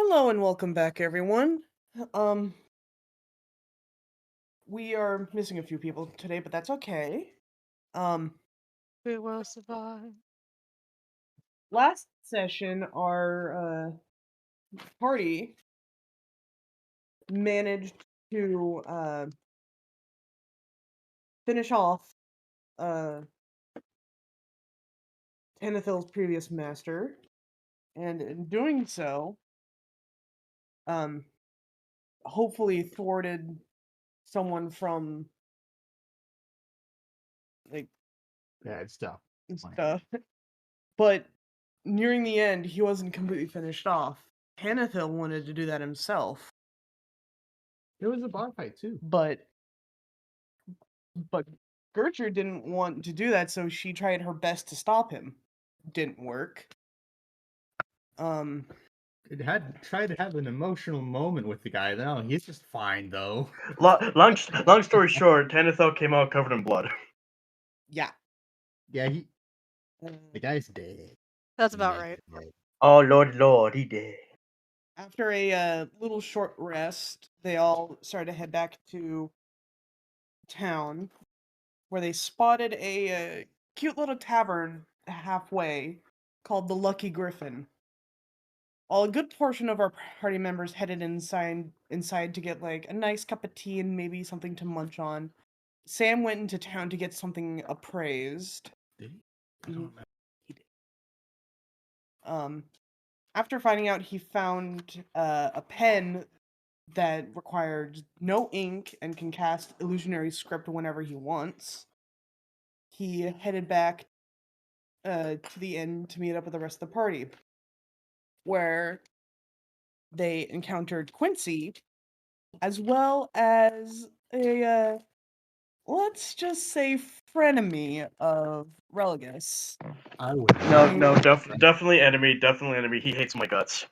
Hello and welcome back, everyone. Um, we are missing a few people today, but that's okay. Um, We will survive. Last session, our party managed to finish off uh Tanithil's previous master, and in doing so, um, hopefully thwarted someone from like Bad stuff. stuff. But nearing the end, he wasn't completely finished off. Tanithil wanted to do that himself. It was a bar fight too. But Gertrude didn't want to do that, so she tried her best to stop him. Didn't work. It had tried to have an emotional moment with the guy. No, he's just fine though. Long story short, Tanithel came out covered in blood. Yeah. Yeah, the guy's dead. That's about right. Oh Lord, he did. After a little short rest, they all started to head back to town, where they spotted a cute little tavern halfway called the Lucky Griffin. While a good portion of our party members headed inside to get like a nice cup of tea and maybe something to munch on, Sam went into town to get something appraised. Did he? I don't remember. He did. After finding out he found a pen that required no ink and can cast illusionary script whenever he wants, he headed back to the inn to meet up with the rest of the party, where they encountered Quincy, as well as a, let's just say, frenemy of Religus. I would. Definitely enemy. He hates my guts.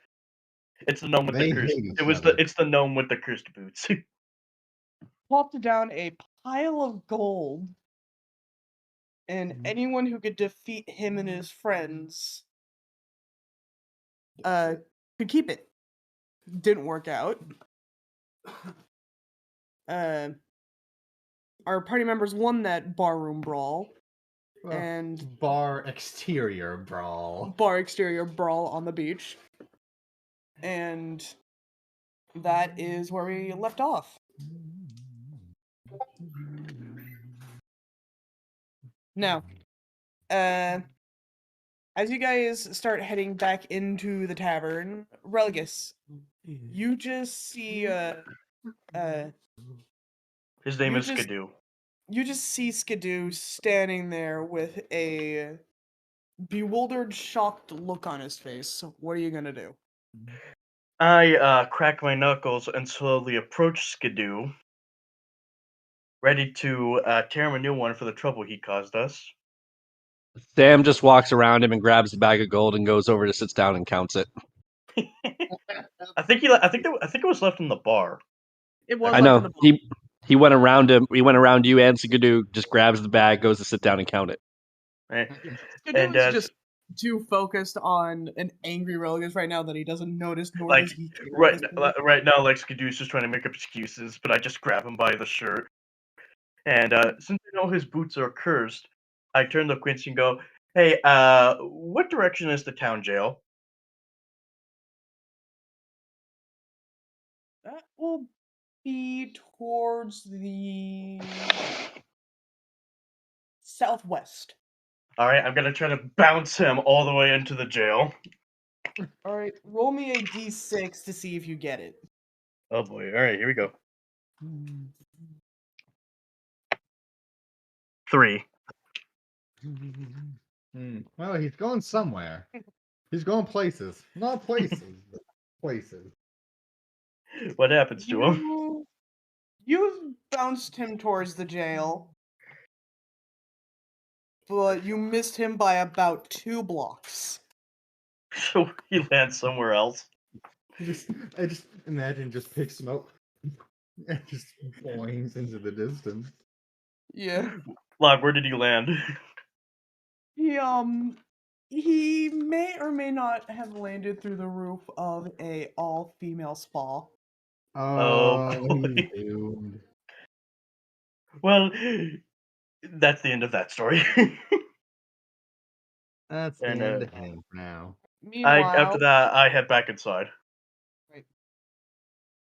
It's the gnome with They the cursed. hate each It was other. it's the gnome with the cursed boots. Plopped down a pile of gold, and anyone who could defeat him and his friends could keep it. Didn't work out. Our party members won that barroom brawl. Well, and bar exterior brawl. Bar exterior brawl on the beach. And that is where we left off. Now, as you guys start heading back into the tavern, Religus, you just see His name You is just- Skidoo. you just see Skidoo standing there with a bewildered, shocked look on his face. What are you gonna do? I crack my knuckles and slowly approach Skidoo, ready to tear him a new one for the trouble he caused us. Sam just walks around him and grabs the bag of gold and goes over to sits down and counts it. I think it was left in the bar. It was I left in know. the He went around him. He went around you and Skidoo, just grabs the bag, goes to sit down and count it. Skidoo is just too focused on an angry Religus right now that he doesn't notice, nor like does he care. right now, like Skidoo's just trying to make up excuses, but I just grab him by the shirt. And since I know his boots are cursed, I turn to Quincy and go, "Hey, what direction is the town jail?" That will be towards the southwest. All right, I'm gonna try to bounce him all the way into the jail. All right, roll me a d6 to see if you get it. Oh boy! All right, here we go. 3. Well, he's going somewhere. He's going places. Not places, but places. What happens to him? You bounced him towards the jail, but you missed him by about 2 blocks. So he lands somewhere else. I just imagine just picks him up and just boings into the distance. Yeah. Log, where did he land? He He may or may not have landed through the roof of a all-female spa. Oh, he's boy. doomed. Well, that's the end of that story. That's the And end of him for now. Meanwhile, after that, I head back inside.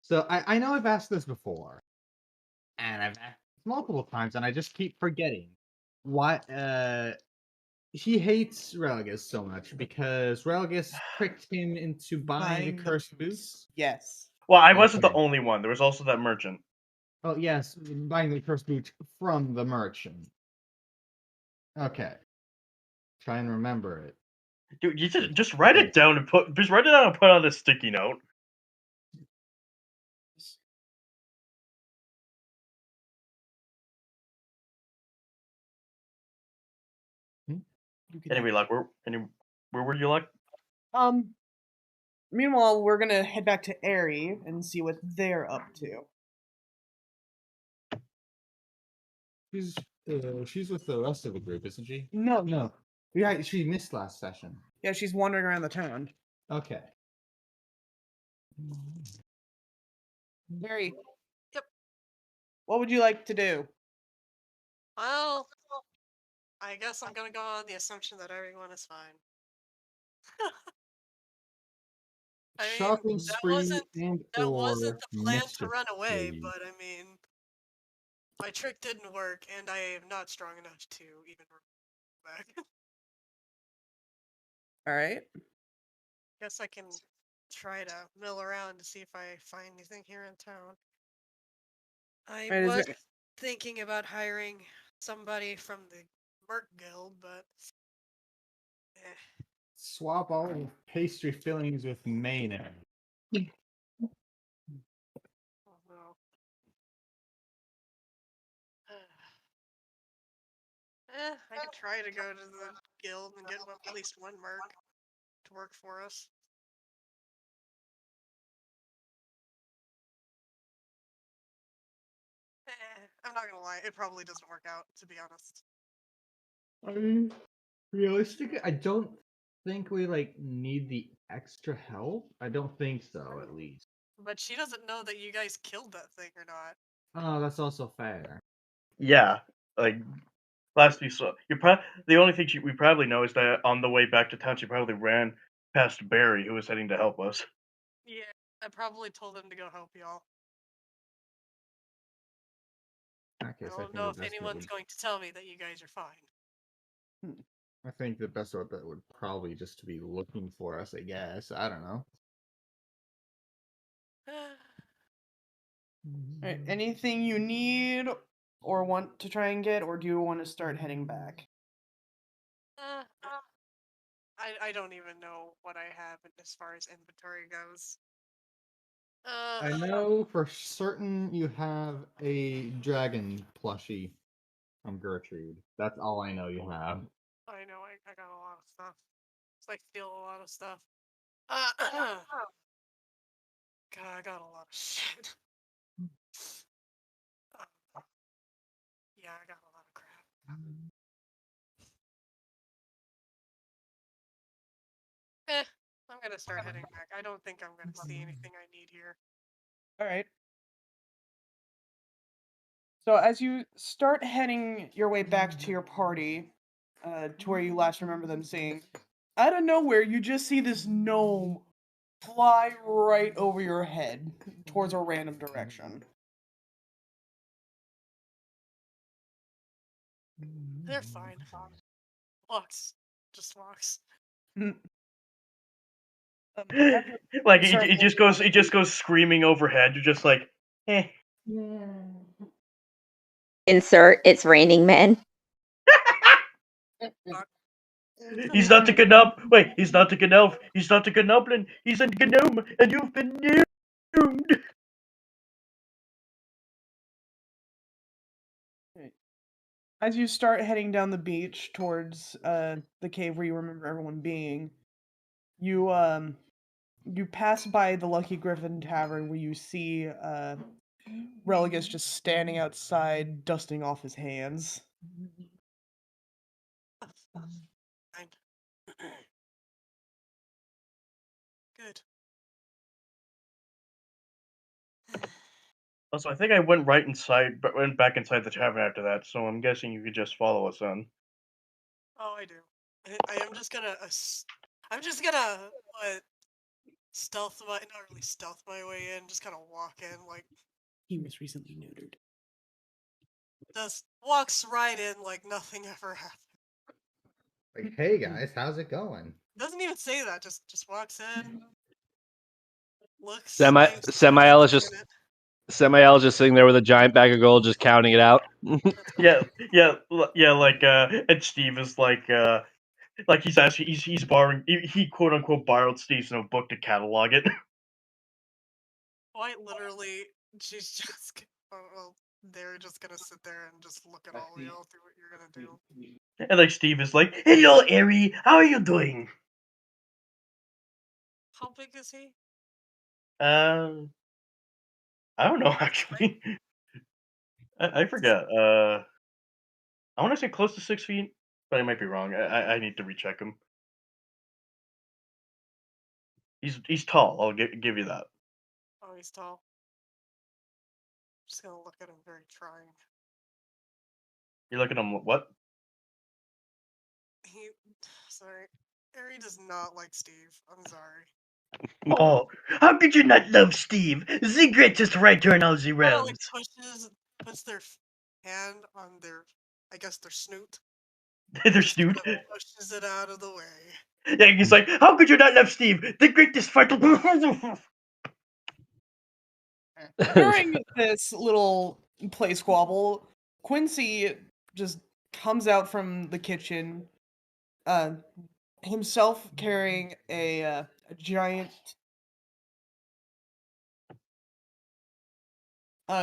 So I know I've asked this before, and I've asked multiple times, and I just keep forgetting why he hates Religus so much because Religus tricked him into buying the cursed boots. Yes. Well, I wasn't the Okay. only one. There was also that merchant. Oh yes, buying the cursed boots from the merchant. Okay. Try and remember it. Dude, you just write it down and put on a sticky note. Anyway, like where were you like? Meanwhile, we're gonna head back to Airy and see what they're up to. She's with the rest of the group, isn't she? No. No. Yeah, she missed last session. Yeah, she's wandering around the town. Okay. Airy. Yep. What would you like to do? Well, I guess I'm gonna go on the assumption that everyone is fine. I mean, Shopping that spree wasn't and that or wasn't the plan to mischief run away, spree. but I mean, my trick didn't work, and I am not strong enough to even run back. All right. Guess I can try to mill around to see if I find anything here in town. I Right, is was there- thinking about hiring somebody from the Merc Guild, but Swap all the pastry fillings with mayonnaise. oh no. I could try to go to the guild and get at least one merc to work for us. I'm not gonna lie, it probably doesn't work out, to be honest. I mean, realistically, I don't think we need the extra help. I don't think so, at least. But she doesn't know that you guys killed that thing or not. Oh, that's also fair. Yeah, like last we saw, the only thing we probably know is that on the way back to town, she probably ran past Barry, who was heading to help us. Yeah, I probably told him to go help y'all. Okay, I so don't think know the if best anyone's going to tell me that you guys are fine. I think the best bet would probably just to be looking for us. I guess. I don't know. All right, anything you need or want to try and get, or do you want to start heading back? I don't even know what I have as far as inventory goes. I know for certain you have a dragon plushie from Gertrude. That's all I know you have. I know I got a lot of stuff. It's like steal a lot of stuff. God, I got a lot of shit. Yeah, I got a lot of crap. I'm gonna start heading back. I don't think I'm gonna see anything I need here. All right. So as you start heading your way back to your party, to where you last remember them seeing, out of nowhere you just see this gnome fly right over your head towards a random direction. They're fine. Walks. Just walks. Like Start it just goes screaming overhead. You're just like, eh. Insert it's raining men. He's not a gnome. Wait, he's not a gnome. He's not a gnoblin. He's a gnome, and you've been doomed. As you start heading down the beach towards the cave where you remember everyone being, you pass by the Lucky Griffin Tavern where you see Religus just standing outside dusting off his hands. Fine. Also, I think I went right inside, but went back inside the tavern after that. So I'm guessing you could just follow us on. Oh, I do. I am just gonna. I'm just gonna stealth my, not really stealth my way in. Just kind of walk in, like He was recently neutered. just walks right in like nothing ever happened. Like, hey guys, how's it going? Doesn't even say that. Just walks in. Looks. Samael is just sitting there with a giant bag of gold, just counting it out. Yeah, like and Steve is like he's actually he's borrowing he quote unquote borrowed Steve's notebook to catalog it. Quite literally, she's just. Well, they're just gonna sit there and just look at all y'all, see what you're gonna do. And like Steve is like, "Hello, Eri, how are you doing?" How big is he? I don't know actually. I forget. I want to say close to 6 feet, but I might be wrong. I need to recheck him. He's tall. I'll give you that. Oh, he's tall. Just gonna look at him very trying. You're looking at him. What? Sorry. Harry does not like Steve. I'm sorry. Oh, how could you not love Steve? The greatest writer in all the Kinda realms. like puts their hand on their, I guess their snoot. Their Just snoot. kinda pushes it out of the way. Yeah, he's like, how could you not love Steve? The greatest fighter. During this little play squabble, Quincy just comes out from the kitchen, himself carrying a giant.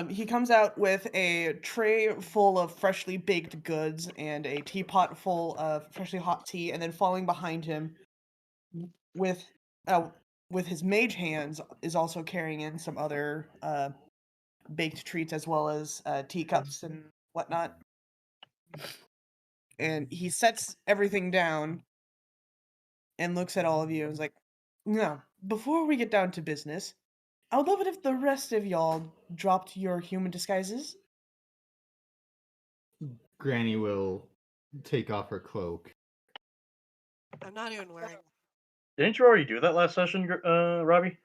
He comes out with a tray full of freshly baked goods and a teapot full of freshly hot tea, and then following behind him with his mage hands is also carrying in some other baked treats as well as teacups and whatnot. And he sets everything down and looks at all of you and is like, "Now, before we get down to business, I would love it if the rest of y'all dropped your human disguises." Granny will take off her cloak. I'm not even wearing. Didn't you already do that last session, Robbie?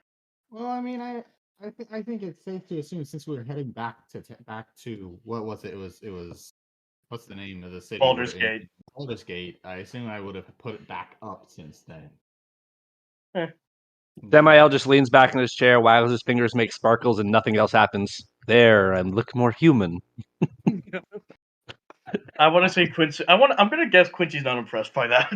Well, I mean, I think it's safe to assume since we were heading back to what was it? It was what's the name of the city? Baldur's Gate. Baldur's Gate. I assume I would have put it back up since then. Samael just leans back in his chair, waggles his fingers, makes sparkles, and nothing else happens. There, I look more human. I want to say Quincy. I'm gonna guess Quincy's not impressed by that.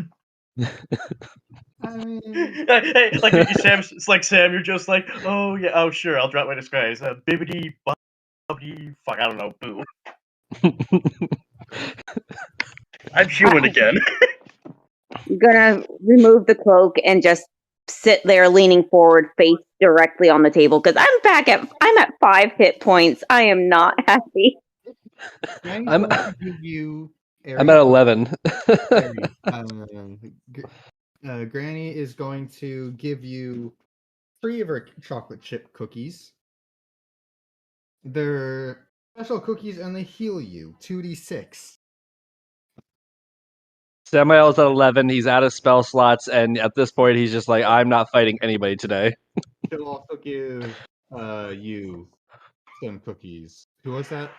I mean, Hey, like Sam, it's like Sam. You're just like, oh yeah, oh sure, I'll drop my disguise. Bibbidi bobbidi, fuck, I don't know, boo. I'm human again. I'm gonna remove the cloak and just sit there leaning forward, face directly on the table, because I'm at 5 hit points. I am not happy. Granny's I'm- going to give you. I'm at 11. Granny is going to give you 3 of her chocolate chip cookies. They're special cookies and they heal you 2d6. Samael's at 11. He's out of spell slots, and at this point, he's just like, I'm not fighting anybody today. She'll also give you some cookies. Who was that?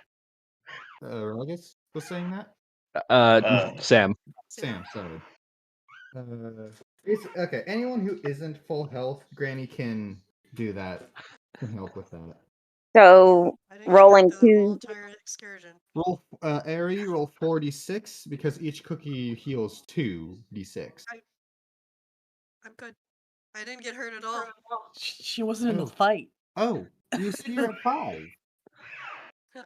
Ruggis was saying that? Sam. Sam, sorry. Okay, anyone who isn't full health, Granny can do that. Can help with that. So I didn't rolling get the whole 2. entire excursion. Roll, Ari, roll 4d6 because each cookie heals 2d6. I'm good. I didn't get hurt at all. She wasn't in the Oh. fight. Oh, you see you're at 5.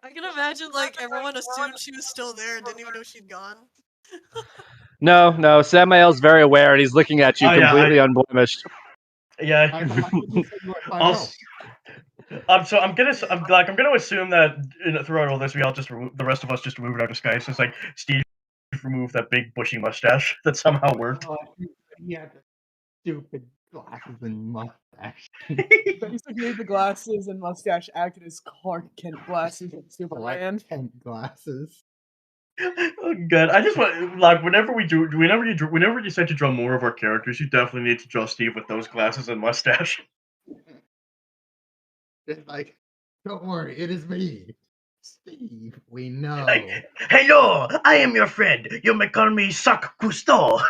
I can imagine like everyone assumed she was still there, didn't even know she'd gone. No, Samael's very aware, and he's looking at you Oh, yeah, completely unblemished. Yeah. I thought you said you were at 5 health. So I'm gonna assume that throughout all this, the rest of us just removed our disguise. It's like Steve removed that big bushy mustache that somehow worked. Oh, yeah, stupid Glasses and mustache. Basically, the glasses and mustache acted as Clark Kent glasses and Superman. Clark Kent glasses. Oh god, I just want like whenever you decide to draw more of our characters, you definitely need to draw Steve with those glasses and mustache. It's like, don't worry, it is me, Steve. We know. Like, hello, I am your friend. You may call me Sac Cousteau.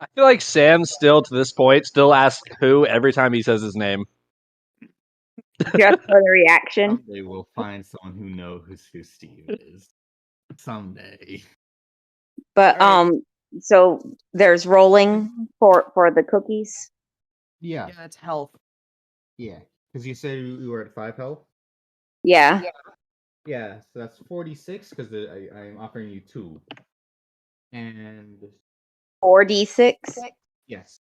I feel like Sam still, to this point, still asks who every time he says his name. Just for the reaction. Someday we'll find someone who knows who Steve is. Someday. But All so there's rolling for the cookies. Yeah, Yeah, it's health. yeah. Because you said you were at 5 health. Yeah. Yeah, so that's 46 because I'm offering you 2. And 4d6. yes.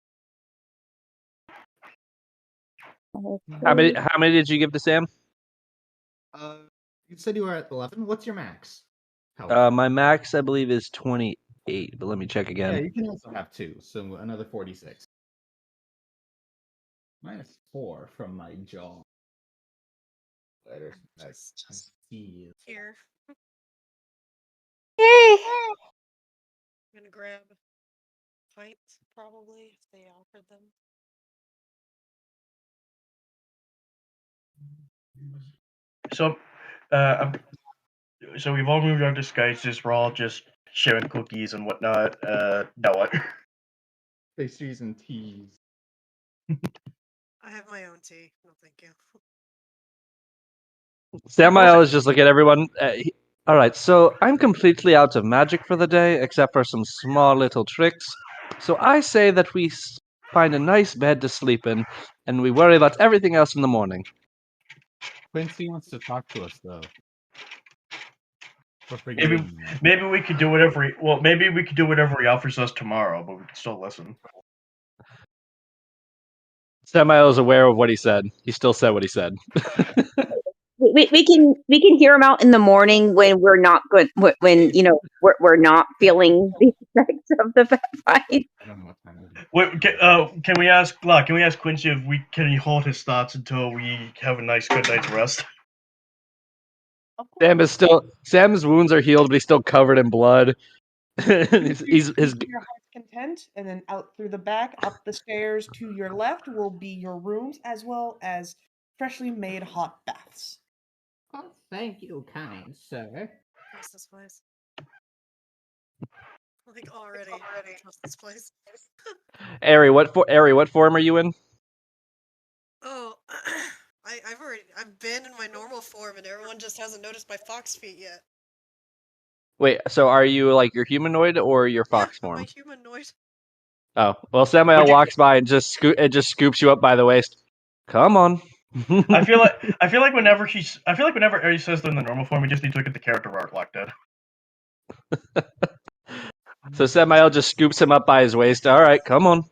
How many did you give to Sam? You said you were at 11. What's your max health? My max, I believe, is 28, but let me check Yeah, again. you can also have 2, so another 46. Minus 4 from my jaw. Letters. Just here. Yay! I'm gonna grab pints, probably, if they offered them. So, so we've all moved our disguises. We're all just sharing cookies and whatnot. Now what? Pastries and teas. I have my own tea. No, thank you. Samael is just looking at everyone. All right, so I'm completely out of magic for the day, except for some small little tricks. So I say that we find a nice bed to sleep in, and we worry about everything else in the morning. Quincy wants to talk to us though. We're Maybe forgetting. maybe we could do whatever. Maybe we could do whatever he offers us tomorrow, but we can still listen. Samael is aware of what he said. He still said what he said. We can hear them out in the morning when we're not good, when we're not feeling the effects of the fight. I don't know what time it is. Wait, can we ask Quincy if can he hold his thoughts until we have a nice good night's rest? Sam's wounds are healed, but he's still covered in blood. His your heart's content, and then out through the back, up the stairs to your left will be your rooms, as well as freshly made hot baths. Oh, thank you, kind sir. Trust this place. Like already I trust this place. Ari, what form are you in? Oh, I've been in my normal form, and everyone just hasn't noticed my fox feet yet. Wait, so are you like your humanoid or your fox Yeah, I'm form? my humanoid. Oh, well, Samael Would you- walks by and just scoops you up by the waist. Come on. I feel like whenever Ari says they're in the normal form, we just need to look at the character art locked in. So Samael just scoops him up by his waist. All right, come on.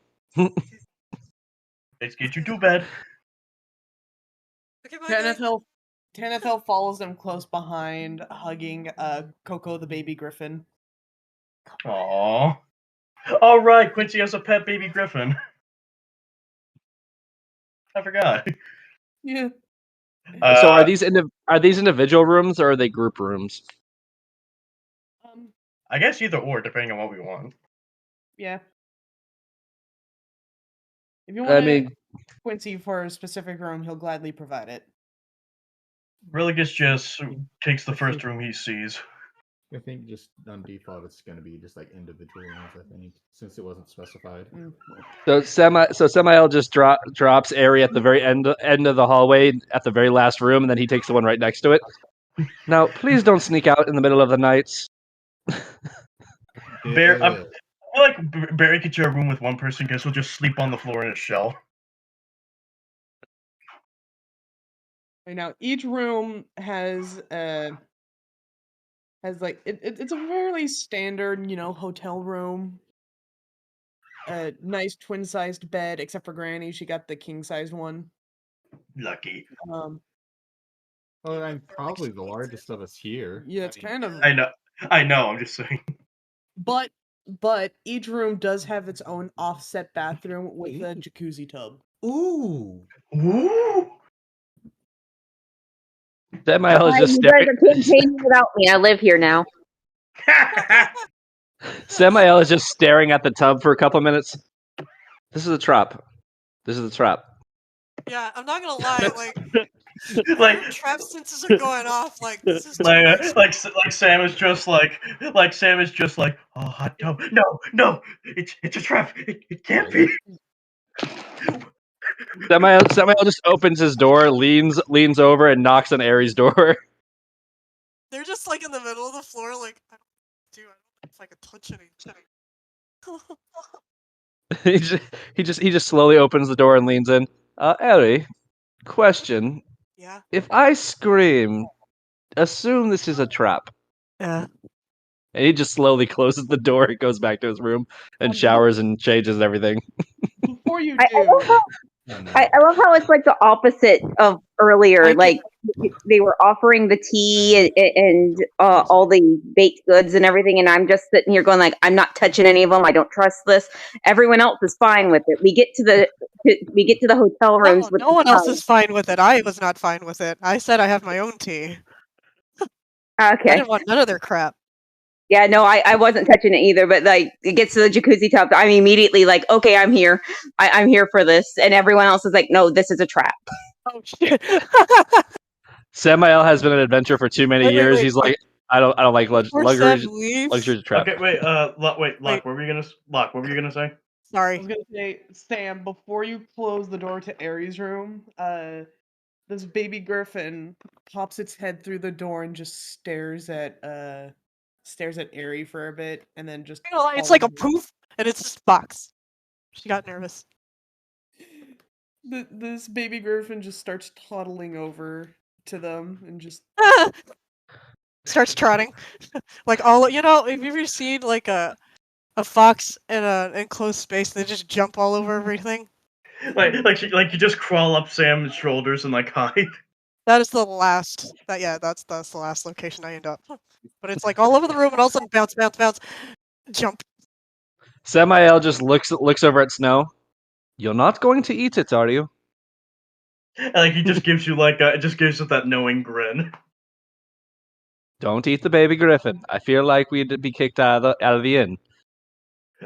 Let's get you to bed. Okay, bye guys. Tanithel follows them close behind, hugging Coco the baby griffin. Aww. All right, Quincy has a pet baby griffin. I forgot. Yeah. So are these individual rooms or are they group rooms? I guess either or, depending on what we want. Yeah. If you want Quincy for a specific room, he'll gladly provide it. Religus just takes the first room he sees. I think just on default it's going to be just like individual rooms, I think, since it wasn't specified. So Samael just drops Ari at the very end of the hallway at the very last room, and then he takes the one right next to it. Now, please don't sneak out in the middle of the night. I feel like Barry could share a room with one person because he'll just sleep on the floor in his shell. Right now, each room has like it's a fairly standard, hotel room. A nice twin-sized bed, except for Granny, she got the king-sized one. Lucky. Well, I'm probably the largest of us here. Yeah, it's kind of. I know. I'm just saying. But but each room does have its own offset bathroom with a jacuzzi tub. Ooh. Ooh. Samael is Hi, just you guys staring. are campaigning without me. I live here now. Samael is just staring at the tub for a couple minutes. This is a trap. This is a trap. Yeah, I'm not gonna lie. Like, like, your trap senses are going off. Like, this is too like, much. like, like Sam is just like, oh, hot tub. No, it's a trap. It can't be. Samael just opens his door, leans over, and knocks on Aries' door. They're just like in the middle of the floor. Like, I don't know if I can touch anything. he just slowly opens the door and leans in. Aries, question: Yeah. if I scream, assume this is a trap. Yeah. And he just slowly closes the door and goes back to his room and showers and changes and everything. Before you I do, love how I love how it's like the opposite of earlier. Like they were offering the tea and all the baked goods and everything, and I'm just sitting here going like, I'm not touching any of them. I don't trust this. Everyone else is fine with it. We get to the hotel rooms. No one else is fine with it. I was not fine with it. I said I have my own tea. I Okay. didn't want none of their crap. Yeah, no, I wasn't touching it either. But like, it gets to the jacuzzi tub, I'm immediately like, okay, I'm here. I'm here for this, and everyone else is like, no, this is a trap. Oh shit. Samael has been an adventurer for too many Wait, years. wait. He's like, I don't like Before Sam luxury. leaves, Luxury's a trap. Okay, wait, Locke, Wait. What were you gonna say? I sorry. was gonna say, Sam, before you close the door to Aries' room, this baby griffin pops its head through the door and just stares at Aerie for a bit, and then just. I'm not gonna lie, it's like a follows poof, and it's just box. She got nervous. This baby griffin just starts toddling over to them and just. Starts trotting. Like all, you know, have you ever seen like a fox in an enclosed space? They just jump all over everything. Like you just crawl up Sam's shoulders and like hide. That is the last. That's the last location I end up. But it's like all over the room, and all of a sudden bounce, jump. Samael just looks over at Snow. You're not going to eat it, are you? And, like he just gives you like it just gives you that knowing grin. Don't eat the baby griffin. I feel like we'd be kicked out of the inn.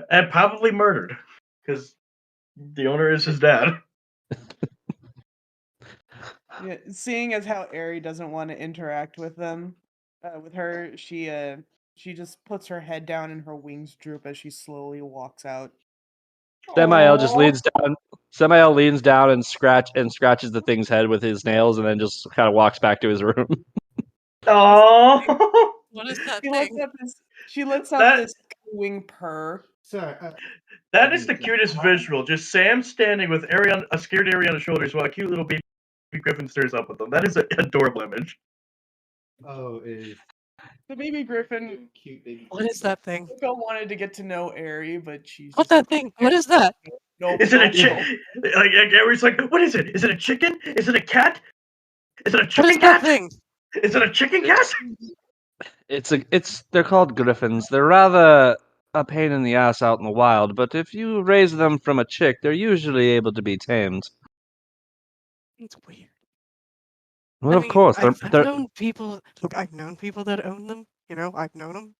And probably murdered, because the owner is his dad. Yeah, seeing as how Aerie doesn't want to interact with them, with her, she just puts her head down and her wings droop as she slowly walks out. Samael just leans down. Samael leans down and scratches the thing's head with his nails, and then just kind of walks back to his room. Oh, What is that She thing? lets out this wing purr. Sorry. that is the cutest visual. Just Sam standing with a scared Aerie on his shoulders while a cute little baby griffin stares up at them. That is an adorable image. Oh, is The baby griffin. cute baby. What is that thing? Coco wanted to get to know Aerie, but she's. What's that thing? What is that? Nope. Is it a nope, chicken? Like Aerie's like, what is it? Is it a chicken? Is it a cat? Is it a What chicken is that cat? thing? Is it a chicken cat? They're called griffins. They're rather a pain in the ass out in the wild, but if you raise them from a chick, they're usually able to be tamed. It's weird. Well, I of mean, course, I've known people. Look, I've known people that own them. You know, I've known them.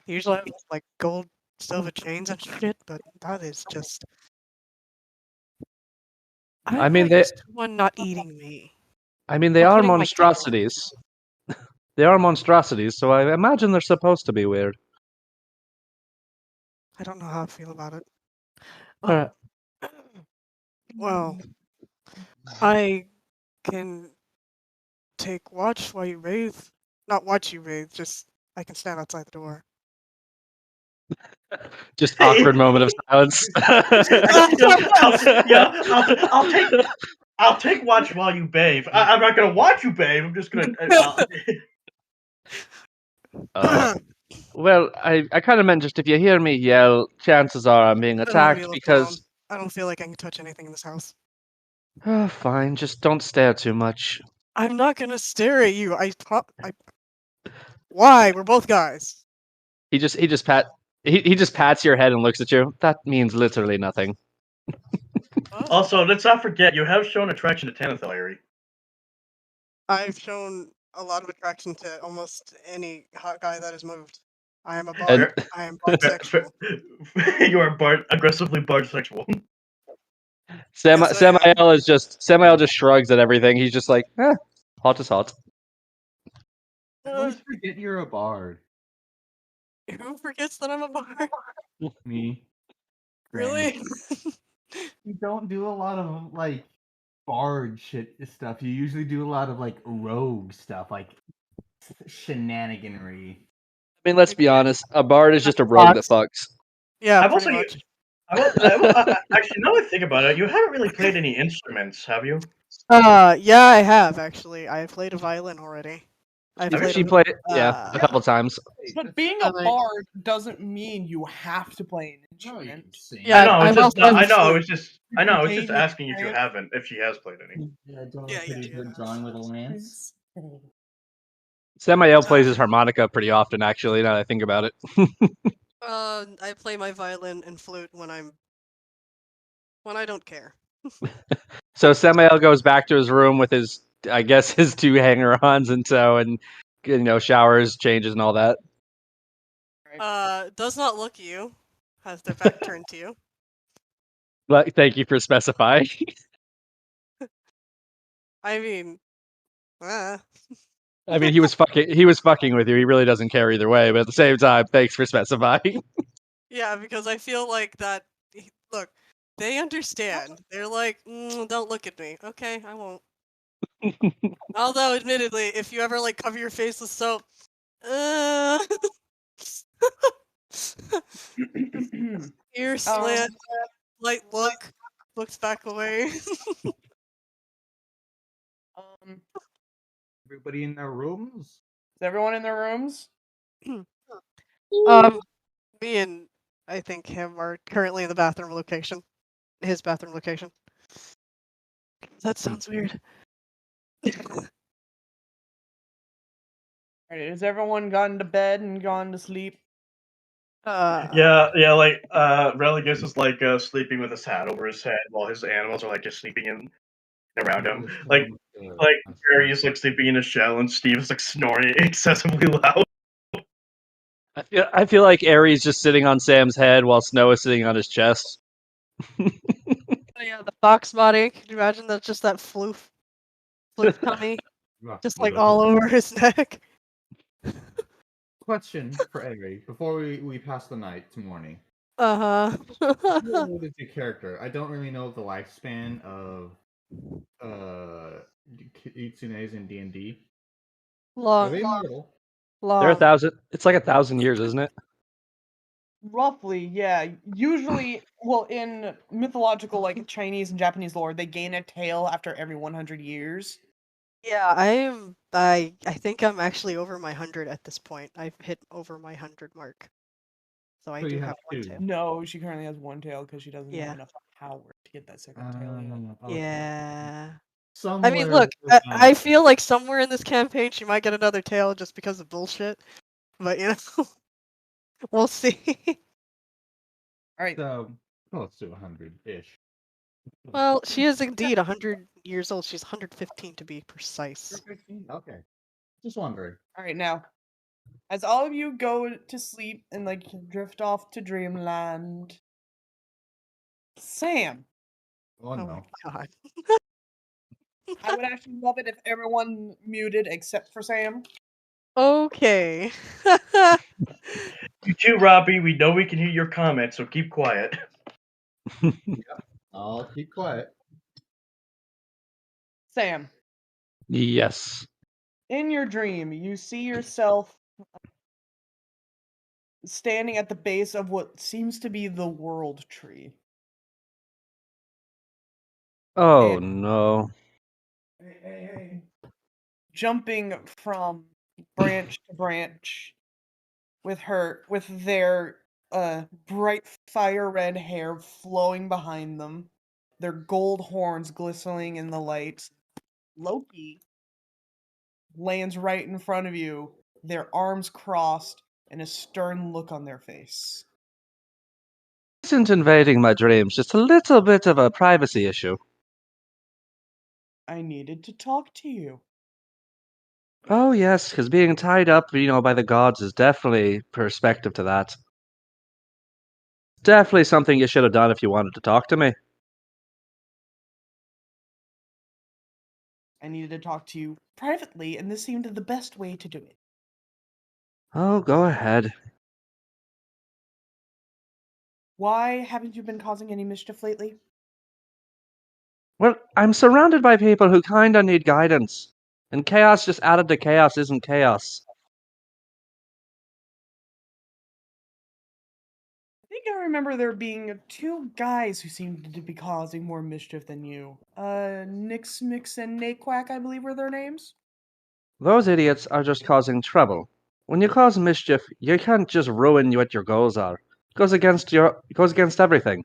They usually have like gold, silver chains and shit, but that is just. I mean, they one not eating me. I mean, they Or are putting my- monstrosities. They are monstrosities, so I imagine they're supposed to be weird. I don't know how I feel about it. Alright. Well, I can take watch while you bathe. Not watch you bathe, just I can stand outside the door. Just awkward moment of silence. I'll take watch while you bathe. I'm not gonna watch you bathe. I'm just gonna. Well, I kind of meant just if you hear me yell, chances are I'm being attacked because. I don't feel like I can touch anything in this house. Fine, just don't stare too much. I'm not gonna stare at you. Why? We're both guys. He just pats He just pats your head and looks at you. That means literally nothing. Oh, Also, let's not forget, you have shown attraction to Tanithel, Ari. I've shown a lot of attraction to almost any hot guy that has moved. I am a And- bard. I am bisexual. You are aggressively bardsexual. Yes, I am. Samael just shrugs at everything. He's just like, hot is hot. I always forget you're a bard. Who forgets that I'm a bard? Me. Really? You don't do a lot of like bard stuff. You usually do a lot of like rogue stuff, like shenaniganry. I mean, let's be honest. A bard is just a rogue that fucks. Yeah, I've pretty also, much. actually, now that I think about it, you haven't really played any instruments, have you? Yeah, I have actually. I played a violin already. I played. She played it, a couple times. But being a bard doesn't mean you have to play an instrument. Yeah, I know. I've also I played know. I flute. was just Play asking if you instrument. haven't, if she has played any. Drawing with a lance. Samael plays his harmonica pretty often, actually, now that I think about it. I play my violin and flute when I don't care. So Samael goes back to his room with his, I guess, his two hanger-ons in tow and, showers, changes, and all that. Does not look at you. Has their back turned to you. But thank you for specifying. I mean, I mean, he was fucking with you. He really doesn't care either way. But at the same time, thanks for specifying. yeah, because I feel like that. Look, they understand. They're like, don't look at me. Okay, I won't. Although, admittedly, if you ever like cover your face with soap, ear slant, light look, looks back away. Everybody in their rooms? Is everyone in their rooms? Me and I think him are currently in the bathroom location. His bathroom location. That sounds weird. Alright, has everyone gone to bed and gone to sleep? Yeah, like Religus is like sleeping with his hat over his head while his animals are like just sleeping in around him. Like Barry is like sleeping in his shell and Steve is like snoring excessively loud. I feel like Aries just sitting on Sam's head while Snow is sitting on his chest. Yeah, the fox body. Could you imagine that's just that floof tummy? Just like all over his neck. Question for Ari before we pass the night to morning. Uh-huh. What is your character? I don't really know the lifespan of Itsunes in D&D. Are they immortal? They're 1,000. It's like 1,000 years, isn't it? Roughly, yeah. Usually, well, in mythological, like Chinese and Japanese lore, they gain a tail after every 100 years. Yeah, I think I'm actually over my 100 at this point. I've hit over my 100 mark. So I do have one tail. No, she currently has one tail because she doesn't Yeah. have enough power to get that second tail yet. Yeah. Somewhere I mean, look, I feel like somewhere in this campaign she might get another tail just because of bullshit. But, we'll see. Alright. So, close to 100-ish. Well, she is indeed 100 years old. She's 115 to be precise. Okay. Just wondering. Alright, now, as all of you go to sleep and, like, drift off to dreamland, Sam. Oh, no. my god. I would actually love it if everyone muted except for Sam. Okay. You too, Robbie. We know we can hear your comments, so keep quiet. I'll keep quiet. Sam. Yes. In your dream, you see yourself standing at the base of what seems to be the world tree. Oh, no. Jumping from branch to branch with their bright fire red hair flowing behind them, their gold horns glistening in the light. Loki lands right in front of you, their arms crossed and a stern look on their face. isn't invading my dreams, just a little bit of a privacy issue. I needed to talk to you. Oh, yes, because being tied up, by the gods is definitely perspective to that. Definitely something you should have done if you wanted to talk to me. I needed to talk to you privately, and this seemed the best way to do it. Oh, go ahead. Why haven't you been causing any mischief lately? Well, I'm surrounded by people who kinda need guidance. And chaos just added to chaos isn't chaos. I think I remember there being 2 guys who seemed to be causing more mischief than you. Nix Mix and Naquack, I believe were their names. Those idiots are just causing trouble. When you cause mischief, you can't just ruin what your goals are. It goes against everything.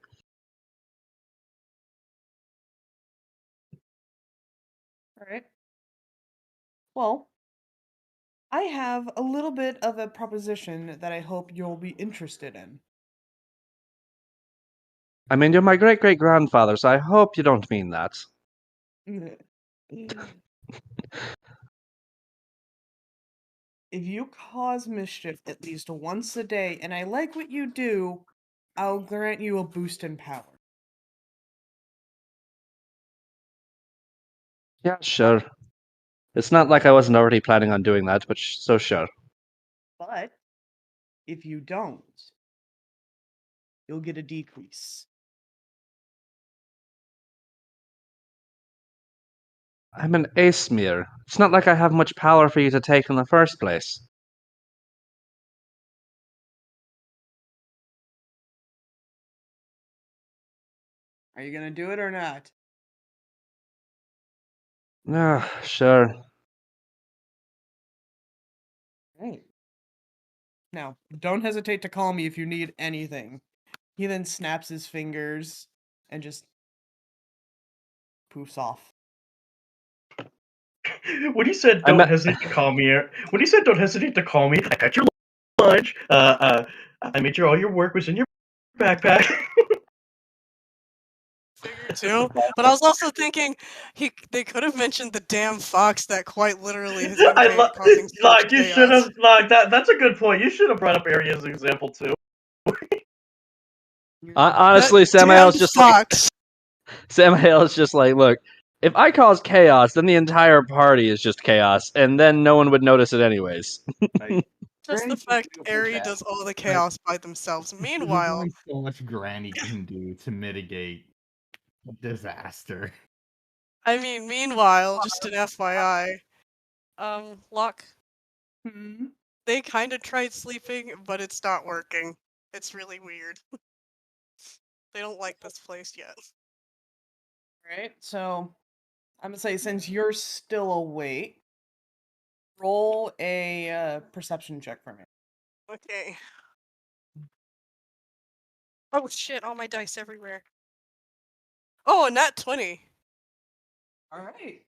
Alright. Well, I have a little bit of a proposition that I hope you'll be interested in. I mean, you're my great-great-grandfather, so I hope you don't mean that. If you cause mischief at least once a day, and I like what you do, I'll grant you a boost in power. Yeah, sure. It's not like I wasn't already planning on doing that, but so sure. But if you don't, you'll get a decrease. I'm an ace-mere. It's not like I have much power for you to take in the first place. Are you gonna do it or not? Ah, sure. Right. Now, don't hesitate to call me if you need anything. He then snaps his fingers and just poofs off. When he said I'm don't a- hesitate to call me, I got your lunch. I made sure all your work was in your backpack. Figure too. But I was also thinking they could have mentioned the damn fox that quite literally has been causing so much like you should chaos. have like that. That's a good point. You should have brought up Ari as an example too. Honestly, That damn fox. Samael is just like, look, if I cause chaos, then the entire party is just chaos, and then no one would notice it anyways. Just the fact Ari does all the chaos by themselves. Meanwhile, there's only so much Granny can do to mitigate disaster. I mean, meanwhile, just an FYI, Locke, Hmm? they kind of tried sleeping, but it's not working. It's really weird. They don't like this place yet. Right, so I'm gonna say since you're still awake, roll a perception check for me. Okay. Oh shit, all my dice everywhere. Oh, a nat 20. Alright.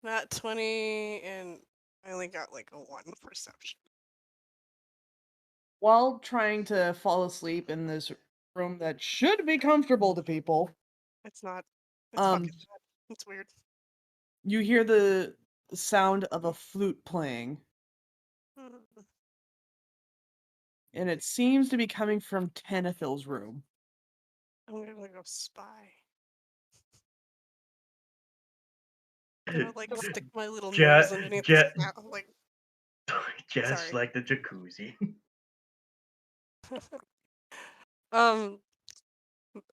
Nat 20, and I only got like a 1 perception. While trying to fall asleep in this room that should be comfortable to people, It's not. It's Um, fucking bad. It's weird. you hear the sound of a flute playing, and it seems to be coming from Tanithil's room. I'm gonna go spy. I'm gonna like stick my little nose underneath the like. Just Sorry. like the jacuzzi.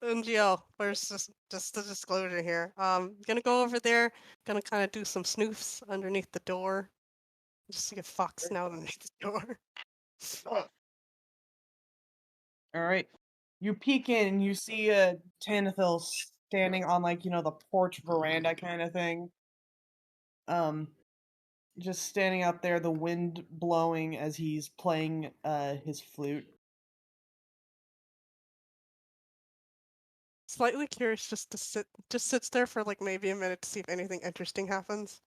NGL, where's just the disclosure here. Gonna go over there, gonna kind of do some snoofs underneath the door. Just see if Fox now underneath the door. Alright. You peek in and you see Tanithil standing on the porch veranda kind of thing. Just standing out there, the wind blowing as he's playing his flute. Slightly curious just sits there for like maybe a minute to see if anything interesting happens.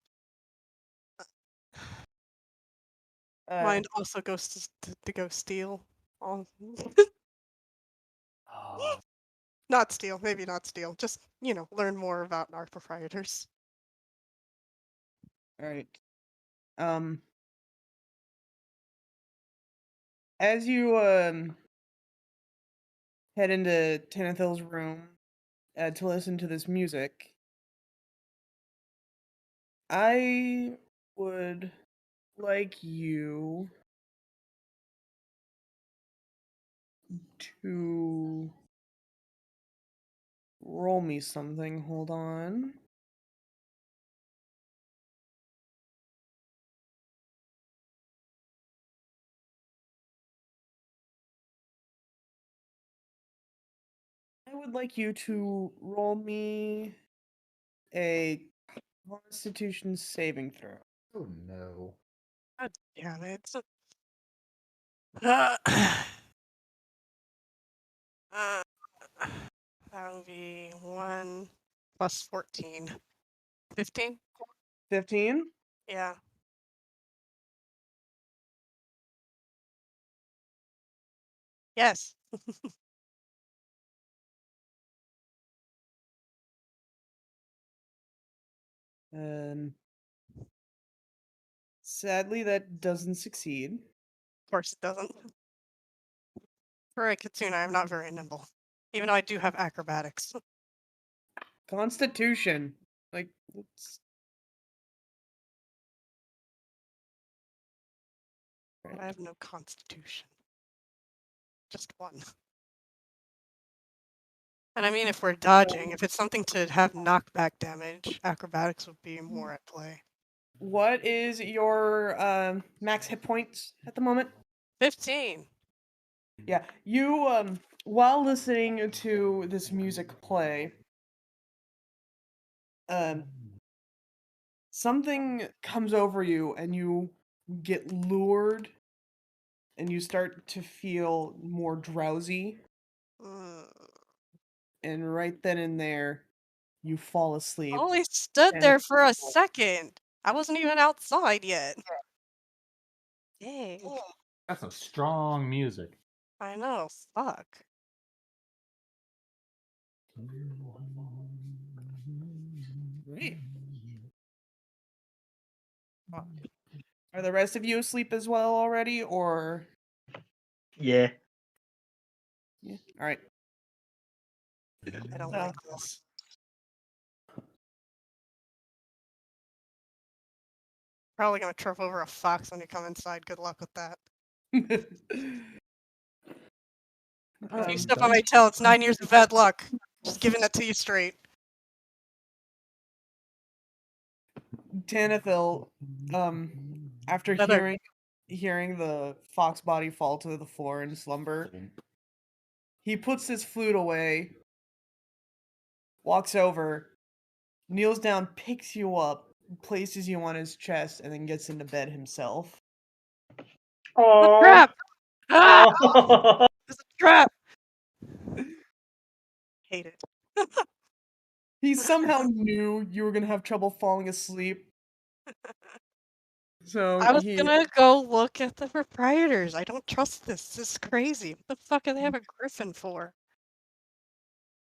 Mind also goes to go steal. Not steal, maybe not steal. Just, learn more about our proprietors. All right. As you head into Tanithil's room to listen to this music, I would like you to roll me something. Hold on. I would like you to roll me a Constitution saving throw. Oh no. God damn it. That would be 1 plus 14. 15? 15? Yeah. Yes. Sadly, that doesn't succeed. Of course it doesn't. For a kitsune, I am not very nimble. Even though I do have acrobatics. Constitution. Like, it's... I have no constitution. Just 1. And I mean, if we're dodging, if it's something to have knockback damage, acrobatics would be more at play. What is your max hit points at the moment? 15. Yeah, you while listening to this music play, something comes over you and you get lured and you start to feel more drowsy, and right then and there you fall asleep. Only stood and- there for a second. I wasn't even outside yet. Dang. That's some strong music. I know. Fuck. Great. Are the rest of you asleep as well already, or? Yeah. Yeah. All right. I don't like this. Probably gonna trip over a fox when you come inside. Good luck with that. If you step on my tail, it's 9 years of bad luck. Just giving that to you straight. Tanithil, after Another- hearing the fox body fall to the floor in slumber, he puts his flute away, walks over, kneels down, picks you up, places you on his chest, and then gets into bed himself. Oh. Trap! Ah! It's a trap! Hate it. He somehow knew you were gonna have trouble falling asleep. So I was gonna go look at the proprietors. I don't trust this. This is crazy. What the fuck do they have a griffin for?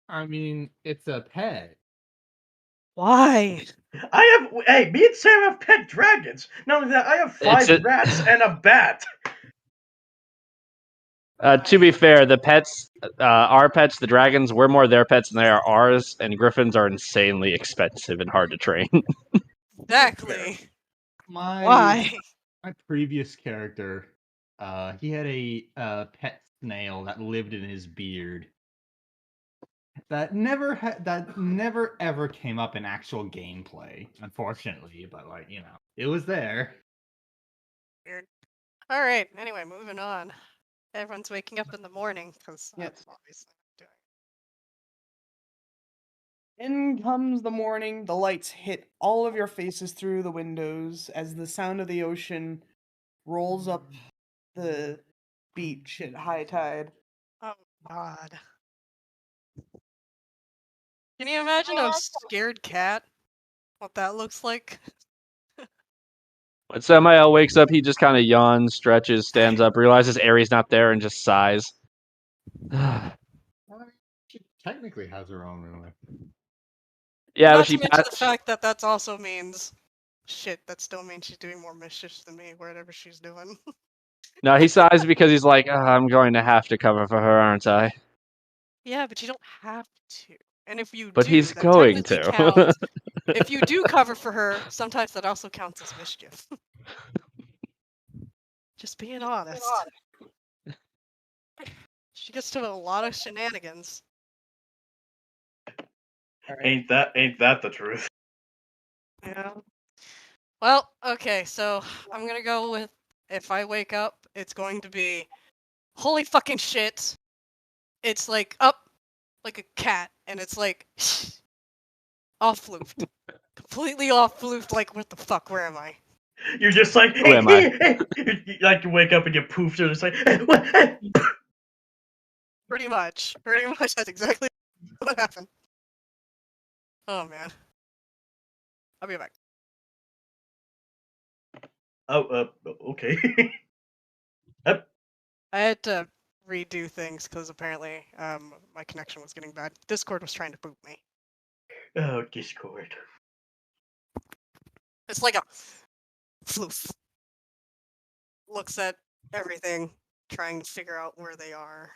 I mean, it's a pet. Why? Hey, me and Sam have pet dragons. Not only that, I have 5 rats and a bat. To be fair, the pets, our pets, the dragons, we're more their pets than they are ours, and griffins are insanely expensive and hard to train. Exactly. My Why? previous character, he had a pet snail that lived in his beard. That never ever came up in actual gameplay, unfortunately. But it was there. Weird. All right. Anyway, moving on. Everyone's waking up in the morning because Yep. I'm obviously not doing it. In comes the morning, the lights hit all of your faces through the windows as the sound of the ocean rolls up the beach at high tide. Oh God. Can you imagine a scared cat? What that looks like? When Samael wakes up, he just kind of yawns, stretches, stands up, realizes Aries not there, and just sighs. technically has her own room. Yeah, Not but she to mention the fact that that also means shit. That still means she's doing more mischief than me, whatever she's doing. No, he sighs because he's like, I'm going to have to cover for her, aren't I? Yeah, but you don't have to. And if you But do, he's that going technically to. counts. If you do cover for her, sometimes that also counts as mischief. Just being honest. She gets to a lot of shenanigans. Ain't that the truth? Yeah. Well, okay, so I'm gonna go with if I wake up, it's going to be holy fucking shit. It's like up like a cat, and it's like off floofed. Completely off floofed, like what the fuck, where am I? You're just like, Who am I? You like you wake up and you poof, you're just like, what? Pretty much. Pretty much that's exactly what happened. Oh man. I'll be back. Oh, okay. I had to redo things because apparently my connection was getting bad. Discord was trying to boot me. Oh, Discord. It's like a floof. Looks at everything, trying to figure out where they are.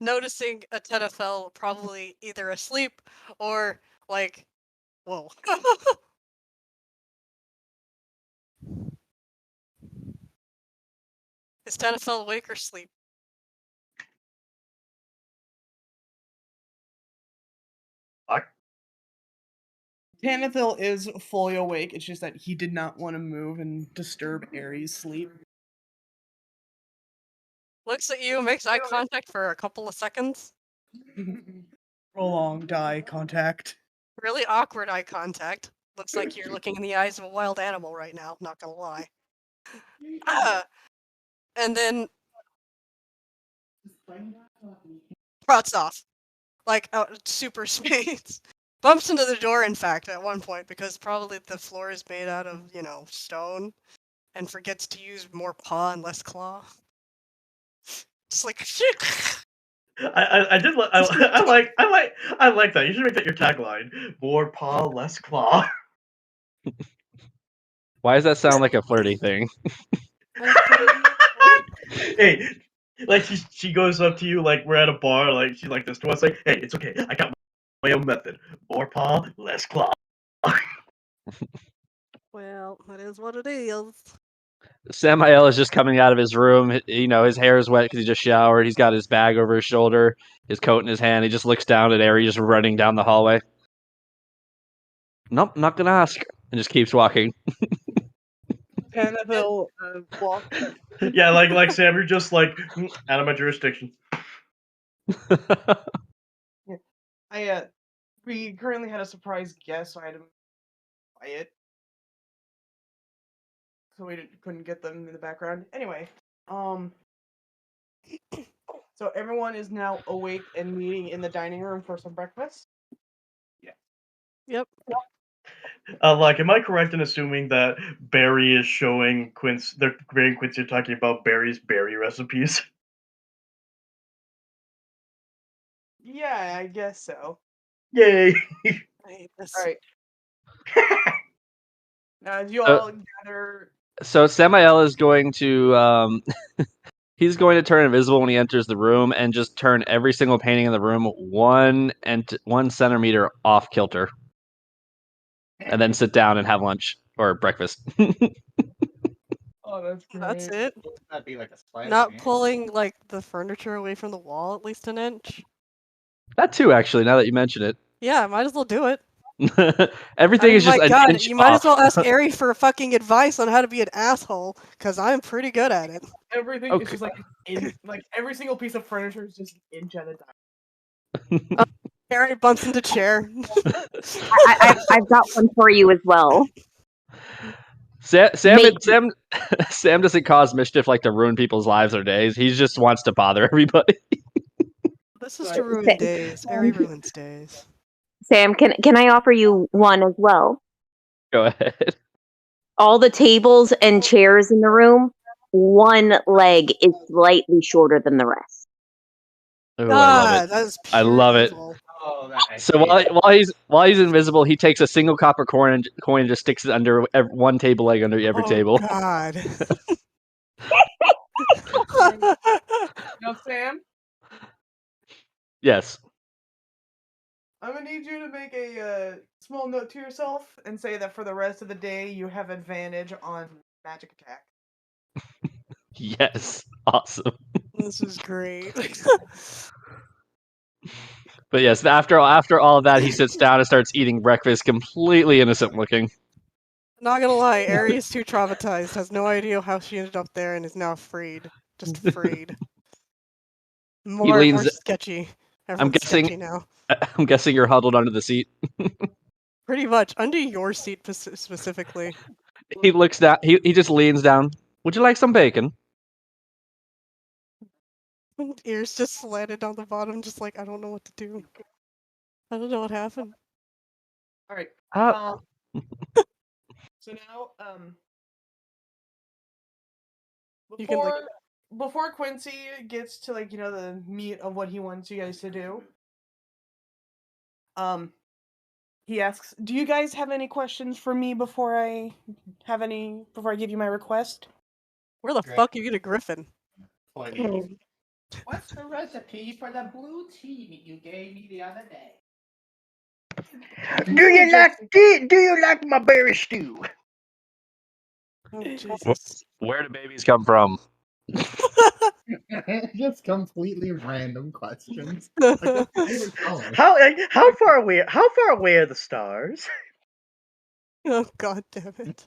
Noticing a Tenafel probably either asleep or like, whoa. Is Tenafel awake or asleep? Tanathil is fully awake. It's just that he did not want to move and disturb Aries' sleep. Looks at you, makes eye contact for a couple of seconds. Prolonged eye contact. Really awkward eye contact. Looks like you're looking in the eyes of a wild animal right now, not gonna lie. And then trots off. Like out super speeds. Bumps into the door, in fact, at one point, because probably the floor is made out of, stone, and forgets to use more paw and less claw. Just like shit. I did I like that. You should make that your tagline. More paw, less claw. Why does that sound like a flirty thing? Hey, like she goes up to you like we're at a bar, like she's like this to us, like, hey, it's okay, I got my own method. More paw, less claw. Well, that is what it is. Samael is just coming out of his room. His hair is wet because he just showered. He's got his bag over his shoulder, his coat in his hand. He just looks down at Ari, just running down the hallway. Nope, not gonna ask. And just keeps walking. Tanathil walks. Yeah, like Sam, you're just like out of my jurisdiction. We currently had a surprise guest, so I had to be quiet. So we couldn't get them in the background. Anyway, so everyone is now awake and meeting in the dining room for some breakfast. Yep. Like, am I correct in assuming that Barry is showing Quincy? Barry and Quincy are talking about Barry's berry recipes. Yeah, I guess so. Yay! Alright. Now, as you all gather. So Samael is going to he's going to turn invisible when he enters the room and just turn every single painting in the room 1 centimeter off kilter. And then sit down and have lunch or breakfast. Oh, that's great. That's it. That'd be like a spider. Not pulling like the furniture away from the wall at least an inch. That too, actually, now that you mention it. Yeah, might as well do it. Everything is just my an God, inch you might as well off. ask Ari for fucking advice on how to be an asshole, because I'm pretty good at it. Everything is just like every single piece of furniture is just an inch at a time. Ari bumps into chair. I've got one for you as well. Sam doesn't cause mischief like to ruin people's lives or days. He just wants to bother everybody. This is to ruin days. Ari ruins days. Sam, can I offer you one as well? Go ahead. All the tables and chairs in the room, one leg is slightly shorter than the rest. Oh, I love God, it. that is I pure love it. evil. Oh, that So while he's invisible, he takes a single copper coin and just sticks it under one table leg under every Oh, table. God. Now, Sam, Yes. I'm gonna need you to make a small note to yourself and say that for the rest of the day you have advantage on magic attack. Yes. Awesome. This is great. But yes, after all of that, he sits down and starts eating breakfast, completely innocent looking. Not gonna lie, Ari is too traumatized, has no idea how she ended up there, and is now afraid. Just afraid. More and more leans- sketchy. I'm Everyone's guessing- sketchy now. I'm guessing you're huddled under the seat. Pretty much. Under your seat specifically. He looks down. He just leans down. Would you like some bacon? Ears just slanted down the bottom, just like, I don't know what to do. I don't know what happened. All right. Uh, So now, You can, like- before Quincy gets to the meat of what he wants you guys to do, he asks, "Do you guys have any questions for me before I give you my request?" Where the Great. fuck you get a griffin? What's the recipe for the blue tea you gave me the other day? Do you like my berry stew? Oh, Jesus. where do babies come from? Just completely random questions. How far away are the stars? Oh, God damn it.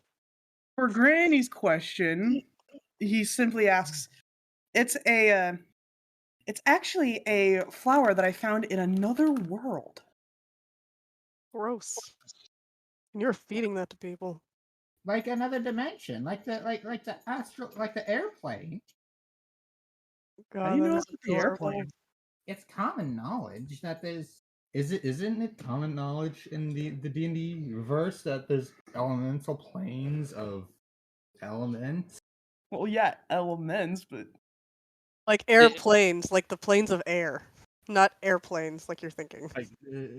For Granny's question, he simply asks, "It's actually a flower that I found in another world." Gross. And you're feeding that to people. Like another dimension, like the airplane. God, How do you that know is it's the adorable. airplane? It's common knowledge that isn't it common knowledge in the D&D verse that there's elemental planes of elements? Well, yeah, elements, but Like airplanes, like the planes of air. Not airplanes, like you're thinking. Like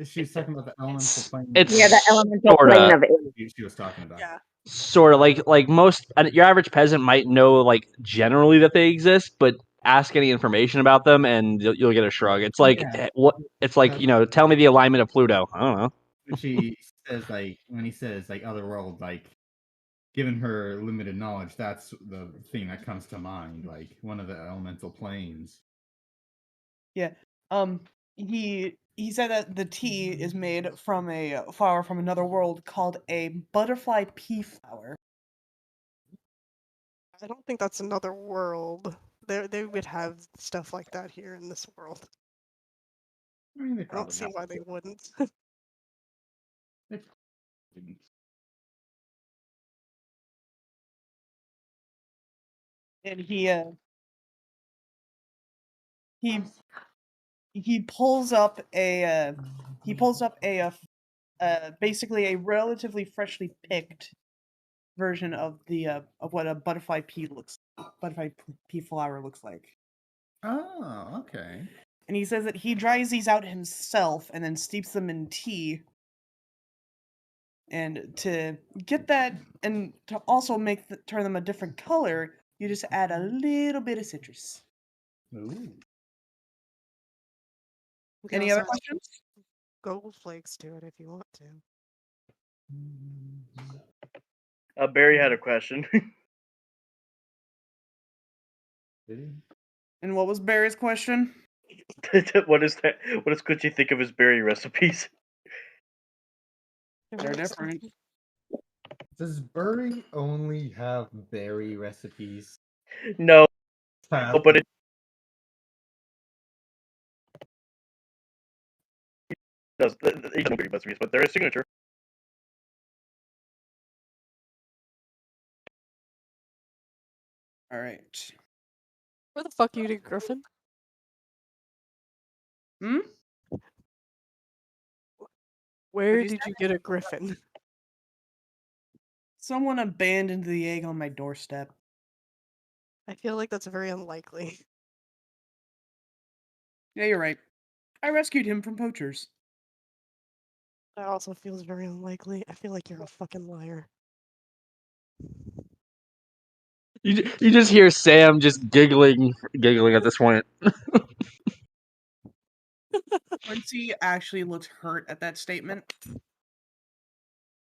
she's talking about the elemental plane. It's Yeah, the elemental sorta, plane of air. she was talking about. Yeah. sort of like most your average peasant might know like generally that they exist, but ask any information about them and you'll get a shrug. It's like Yeah. what it's like, tell me the alignment of Pluto. I don't know. She says when he says other world, given her limited knowledge, that's the thing that comes to mind, like one of the elemental planes. yeah. He said that the tea is made from a flower from another world called a butterfly pea flower. I don't think that's another world. They would have stuff like that here in this world. I mean, they I don't probably see have why they wouldn't. They didn't. And he pulls up a basically a relatively freshly picked version of what a butterfly pea flower looks like. Oh, okay. And he says that he dries these out himself and then steeps them in tea. And to get that, and to also turn them a different color, you just add a little bit of citrus. Ooh. We can Any also other add questions? gold flakes to it if you want to. Barry had a question. And what was Barry's question? What does Quincy think of his berry recipes? They're different. Does Burry only have berry recipes? No, but it does. He doesn't berry recipes, but they're a signature. All right. Where the fuck you eating, Griffin? Hmm? Where you did say? you get a griffin? Someone abandoned the egg on my doorstep. I feel like that's very unlikely. Yeah, you're right. I rescued him from poachers. That also feels very unlikely. I feel like you're a fucking liar. You just hear Sam just giggling at this point. Quincy actually looks hurt at that statement.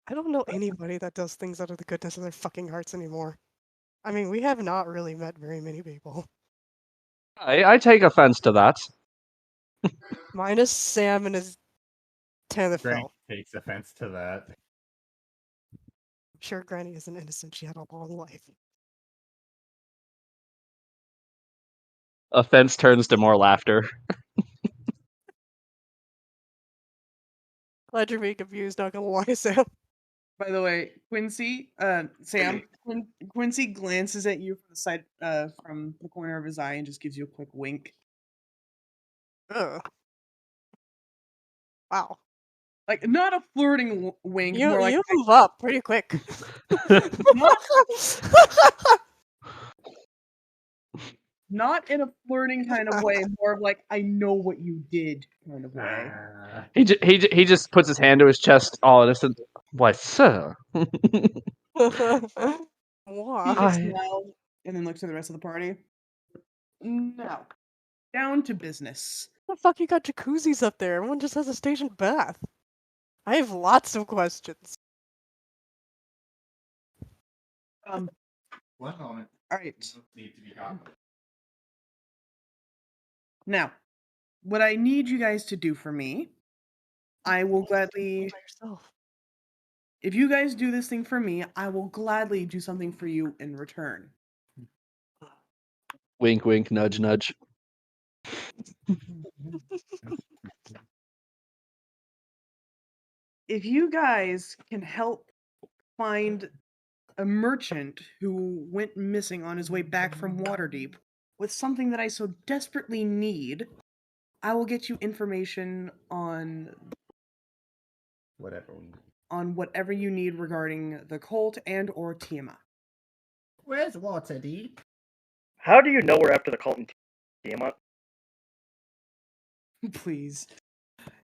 I don't know anybody that does things out of the goodness of their fucking hearts anymore. I mean, we have not really met very many people. I take offense to that. Minus Sam and his Frank Tanithfell. takes offense to that. I'm sure Granny isn't innocent. She had a long life. Offense turns to more laughter. Glad you're being confused, not gonna lie, Sam. By the way, Sam, Quincy glances at you from the side, from the corner of his eye, and just gives you a quick wink. Ugh. Wow. Like, not a flirting wink, You more like you move up pretty quick. not in a flirting kind of way, more of like I know what you did kind of way. He just puts his hand to his chest, all innocent. Why, sir? He Why? just smiles and then looks to the rest of the party. Now, down to business. The fuck you got jacuzzis up there? Everyone just has a station bath. I have lots of questions. One moment. All right. Need to be confident. Now, what I need you guys to do for me, I will gladly. By yourself. If you guys do this thing for me, I will gladly do something for you in return. Wink, wink, nudge, nudge. If you guys can help find a merchant who went missing on his way back from Waterdeep with something that I so desperately need, I will get you information on Whatever. whatever you need regarding the cult and or Tiamat. Where's Waterdeep? How do you know we're after the cult and Tiamat? Please.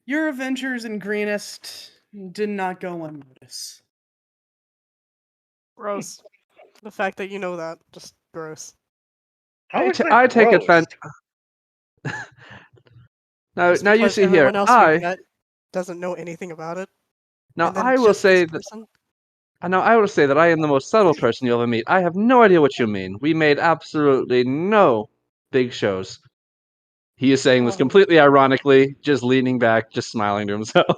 Your adventures in Greenest did not go unnoticed. Gross. The fact that you know that, just gross. How is that I take gross? offense. Now Just you because see here. everyone else we've met doesn't know anything about it. Now and then I will just say this that. person? Now I will say that I am the most subtle person you'll ever meet. I have no idea what you mean. We made absolutely no big shows. He is saying this Oh. completely ironically, just leaning back, just smiling to himself.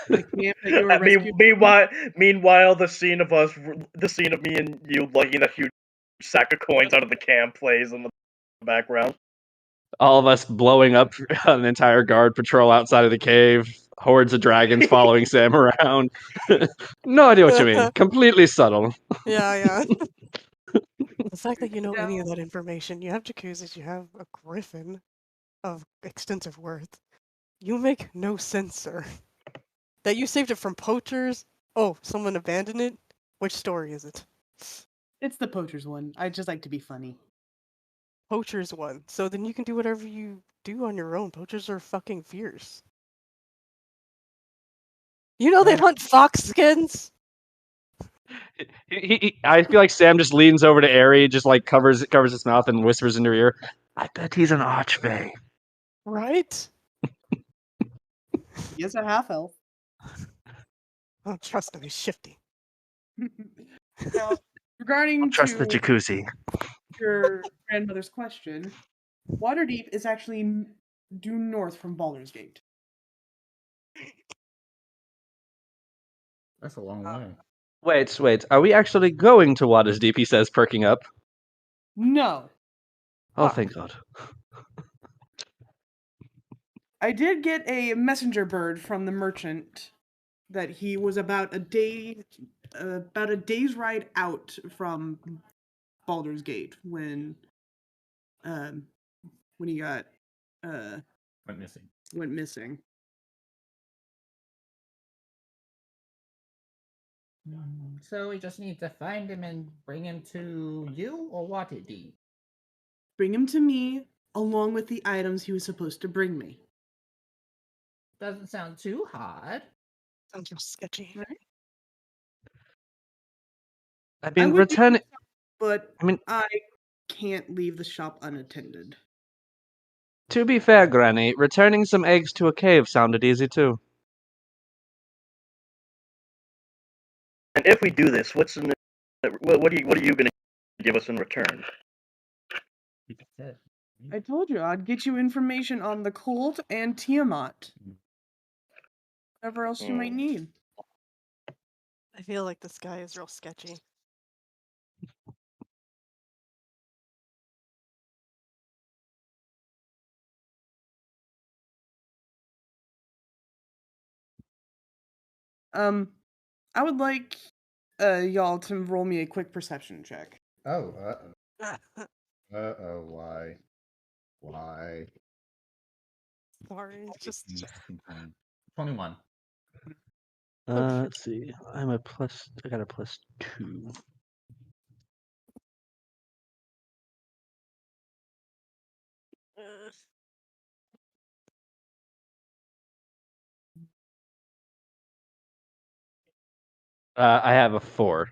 The camp that you were rescued Meanwhile, the scene of me and you lugging that huge sack of coins out of the camp plays in the background. All of us blowing up an entire guard patrol outside of the cave. Hordes of dragons following Sam around. No idea what you mean. Completely subtle. Yeah. The fact that you know Yeah. any of that information, you have jacuzzis, you have a griffin of extensive worth. You make no sense, sir. That you saved it from poachers? Oh, someone abandoned it? Which story is it? It's the poachers one. I just like to be funny. Poachers one. So then you can do whatever you do on your own. Poachers are fucking fierce. You know they hunt fox skins? I feel like Sam just leans over to Aerie, just like covers his mouth and whispers into her ear, I bet he's an archfey. Right? He is a half elf. Oh, trust him, he's shifty. Now, regarding Trust the jacuzzi. your grandmother's question, Waterdeep is actually due north from Baldur's Gate. That's a long way. Wait. Are we actually going to Water's Deep? He says, perking up. No. Oh, thank God. I did get a messenger bird from the merchant that he was about a day's ride out from Baldur's Gate when he got went missing. So we just need to find him and bring him to you, or what, Edie? Bring him to me, along with the items he was supposed to bring me. Doesn't sound too hard. Sounds real sketchy. Right? I I mean, would do returning. so, but I mean, I can't leave the shop unattended. to be fair, Granny, returning some eggs to a cave sounded easy too. And if we do this, what are you going to give us in return? I told you I'd get you information on the cult and Tiamat. Whatever else you might need. I feel like this guy is real sketchy. I would like y'all to roll me a quick perception check. Oh, why? Why? Sorry, just 21. Let's see. I got a +2. I have a 4.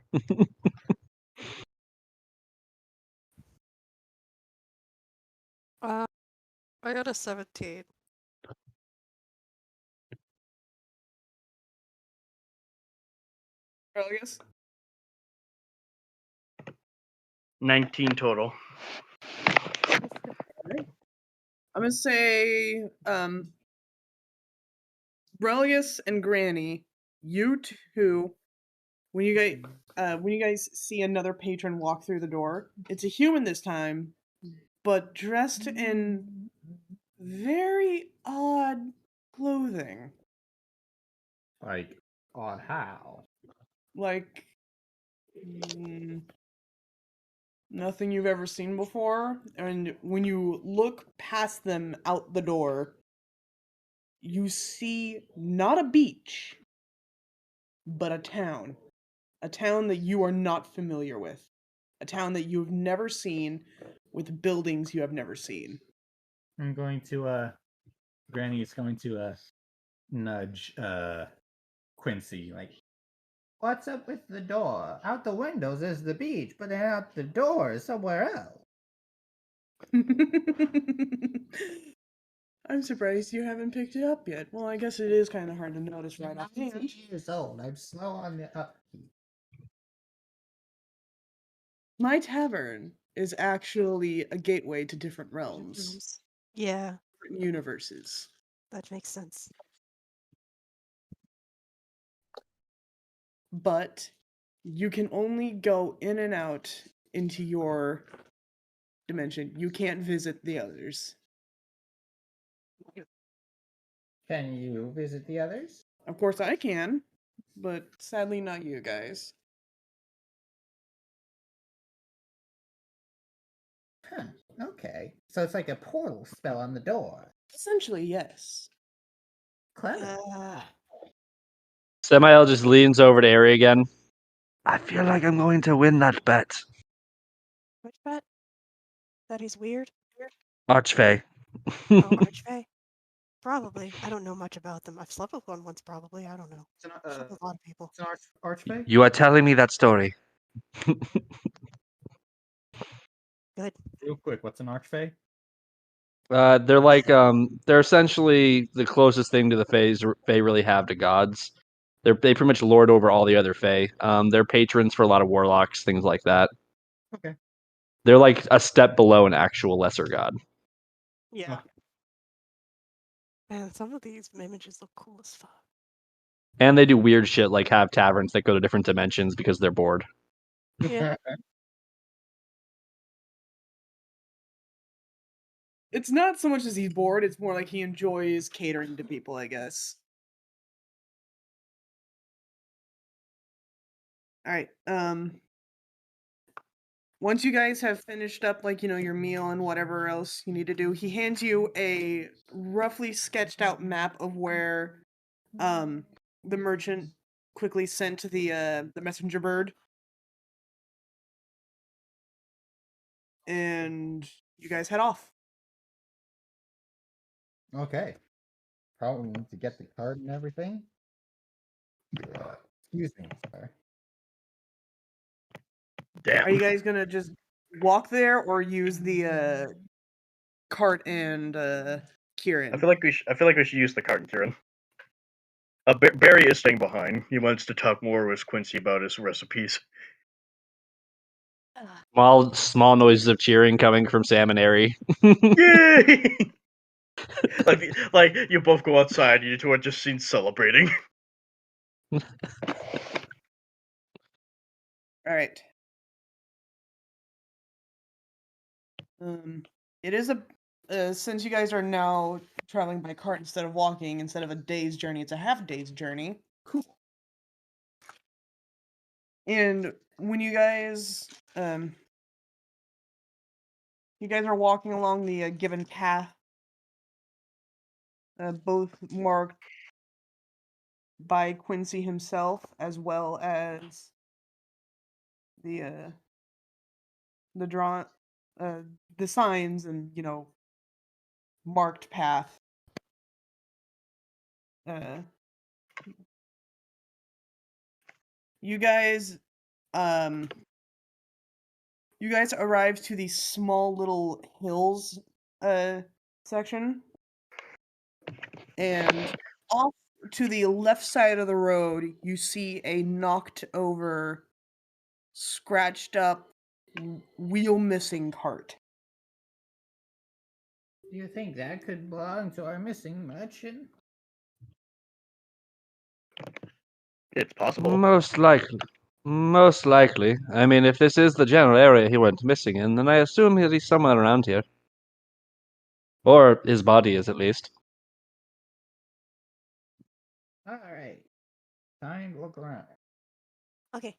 I got a 17. Religus? 19 total. I'm gonna say, Religus and Granny, you two, when you guys see another patron walk through the door, it's a human this time, but dressed in very odd clothing. Like, on how? Like, nothing you've ever seen before. And when you look past them out the door, you see not a beach, but a town. A town that you are not familiar with. A town that you've never seen, with buildings you have never seen. I'm going to, Granny is going to, nudge, Quincy, like, what's up with the door? Out the windows is the beach, but then out the door is somewhere else. I'm surprised you haven't picked it up yet. Well, I guess it is kind of hard to notice right off. 19 years old. I'm slow on the upkeep. My tavern is actually a gateway to different realms, Yeah, different universes. that makes sense. But you can only go in and out into your dimension. You can't visit the others. Can you visit the others? Of course I can, but sadly not you guys. Huh. Okay. So it's like a portal spell on the door. Essentially, yes. Clever. Samael just leans over to Ari again. I feel like I'm going to win that bet. Which bet? That he's weird? Archfey. Oh, Archfey? Probably. I don't know much about them. I've slept with one once, probably. I don't know. It's an, Slept with a lot of people. it's an archfey? You are telling me that story. Good. Real quick, what's an archfey? They're like they're essentially the closest thing to the Fae really have to gods. They pretty much lord over all the other Fae. They're patrons for a lot of warlocks, things like that. Okay. They're like a step below an actual lesser god. Yeah. Okay. Man, some of these images look cool as fuck. And they do weird shit like have taverns that go to different dimensions because they're bored. Yeah. It's not so much as he's bored, it's more like he enjoys catering to people, I guess. Alright, once you guys have finished up, like, your meal and whatever else you need to do, he hands you a roughly sketched out map of where, the merchant quickly sent the messenger bird, and you guys head off. Okay. Probably need to get the card and everything. Excuse me, sorry. Damn. Are you guys gonna just walk there or use the cart and Kieran? I feel like we should use the cart and Kieran. Barry is staying behind. He wants to talk more with Quincy about his recipes. Small noises of cheering coming from Sam and Ari. Yay! like you both go outside. You two are just seen celebrating. All right. It is since you guys are now traveling by cart instead of walking, instead of a day's journey, it's a half day's journey. Cool. And when you guys are walking along the given path, both marked by Quincy himself, as well as the signs and marked path. You guys arrive to the small little hills section, and off to the left side of the road you see a knocked over, scratched up, wheel missing cart. Do you think that could belong to our missing merchant? It's possible. Most likely. Most likely. I mean, if this is the general area he went missing in, then I assume he's somewhere around here. Or his body is, at least. Alright. Time to look around. Okay.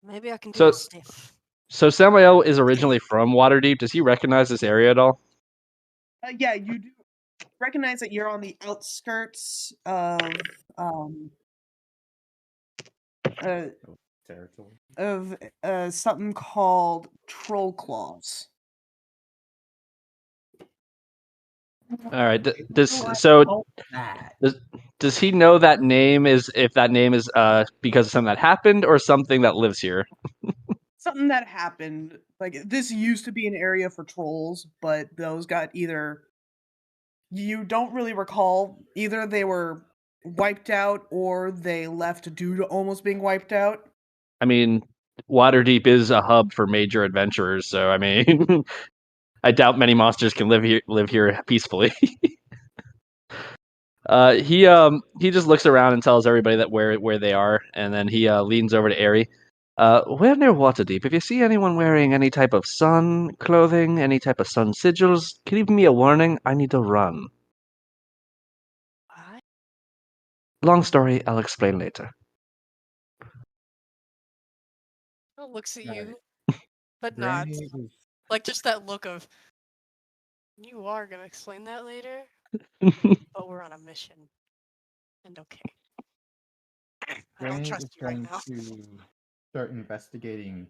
Maybe I can do So- a sniff. So Samael is originally from Waterdeep. Does he recognize this area at all? Yeah, you do recognize that you're on the outskirts of Territory. something called Troll Claws. All right. That. Does he know that name is, if that name is because of something that happened or something that lives here? Something that happened. Like, this used to be an area for trolls, but those got either... You don't really recall. Either they were wiped out or they left due to almost being wiped out. I mean, Waterdeep is a hub for major adventurers, so I mean, I doubt many monsters can live here peacefully. He just looks around and tells everybody that where they are, and then he leans over to Ari. We're near Waterdeep. If you see anyone wearing any type of sun clothing, any type of sun sigils, give me a warning. I need to run. What? Long story, I'll explain later. Oh, looks at Right. you, but not. Granny is Like, just that look of, you are gonna explain that later, but we're on a mission. And okay. I don't Granny trust is you right going now. to start investigating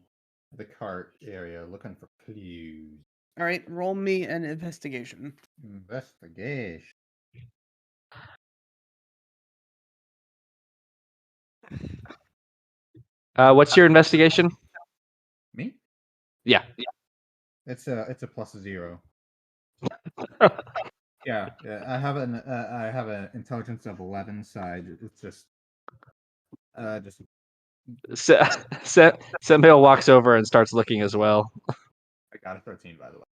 the cart area, looking for clues. All right, roll me an investigation. Investigation. What's your investigation? Me? Yeah. It's a +0. Yeah. I have an intelligence of 11 side. It's just Samuel walks over and starts looking as well. I got a 13 by the way.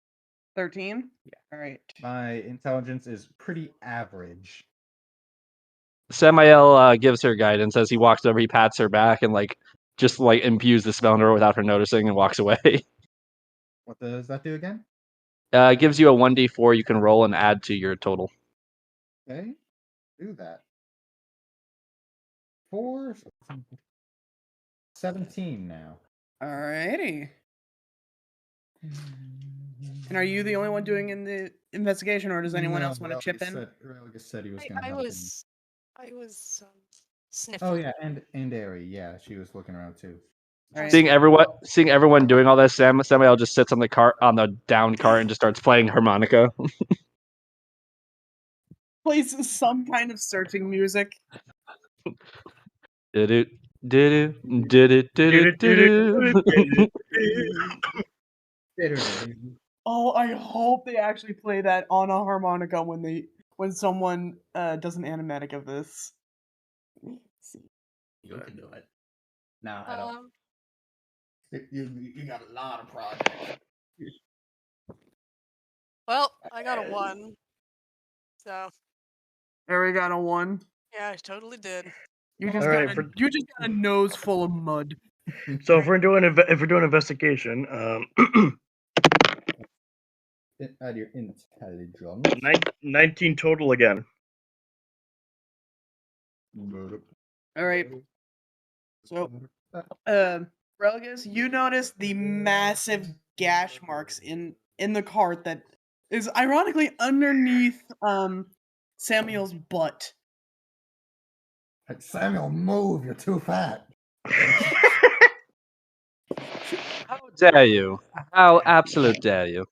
13? Yeah. All right. My intelligence is pretty average. Samael gives her guidance as he walks over. He pats her back and just imbues the spell on her without her noticing and walks away. What does that do again? Gives you a 1d4 you can roll and add to your total. Okay. Do that. 4 17 now. Alrighty. And are you the only one doing in the investigation, or does anyone else want to chip in? Religus said he was going to I help was Sniffing. Oh yeah, and Ari, yeah, she was looking around too. All right. Seeing everyone doing all this, Samuel just sits on the down cart and just starts playing harmonica. Plays some kind of searching music. Did it? Did it? Did it? Did it? Oh, I hope they actually play that on a harmonica when someone does an animatic of this. You can do it. No, I don't. Um, You got a lot of projects. well, I got a 1. So Ari got a 1. yeah, I totally did. You just All got right, you just got a nose full of mud. So if we're doing investigation, Add your intelligence. 19 total again. All right. So, Religus, you notice the massive gash marks in the cart that is ironically underneath Samuel's butt. Samuel, move! You're too fat. How dare you? How absolute dare you?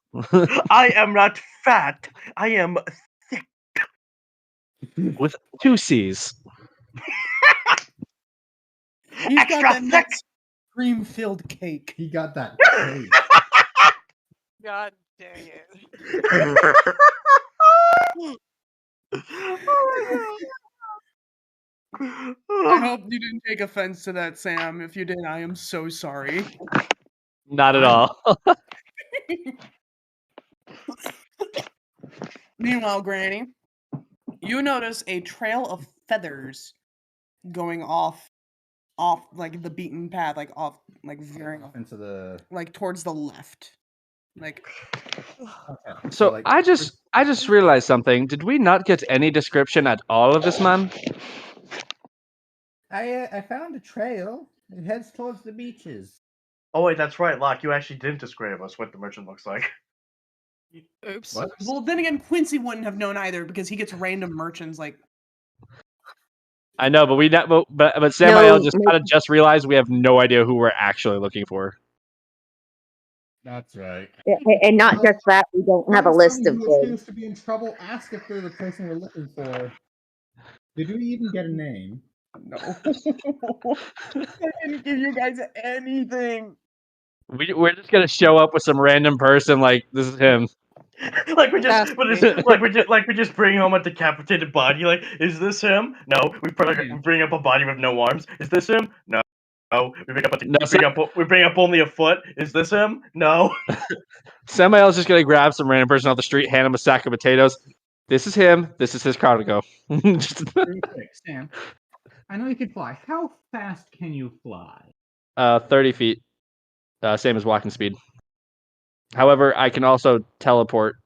I am not fat. I am thick. With 2 C's. He's Extra got that thick. nice cream-filled cake. He got that. God dang it. I hope you didn't take offense to that, Sam. If you did, I am so sorry. Not at all. Meanwhile, Granny, you notice a trail of feathers going off like the beaten path, like veering off into the. like towards the left. Like Okay. So like, I just realized something. Did we not get any description at all of this man? I found a trail. It heads towards the beaches. Oh wait, that's right, Locke. You actually didn't describe us what the merchant looks like. Oops. What? well, then again, Quincy wouldn't have known either because he gets random merchants like. I know, but Sam and I No, just kind of just realized we have no idea who we're actually looking for. That's right. and not just that, we don't have a list of Who names. appears to be in trouble? Ask if they're the person we're looking for. Did we even get a name? No. I didn't give you guys anything. We're just gonna show up with some random person like this is him. like we just bring home a decapitated body. Like, is this him? No. We bring up a body with no arms. Is this him? No. No. We bring up only a foot. Is this him? No. Samael's just gonna grab some random person off the street, hand him a sack of potatoes. This is him. This is his cargo. Really quick, Sam. I know you can fly. How fast can you fly? 30 feet. Same as walking speed. However, I can also teleport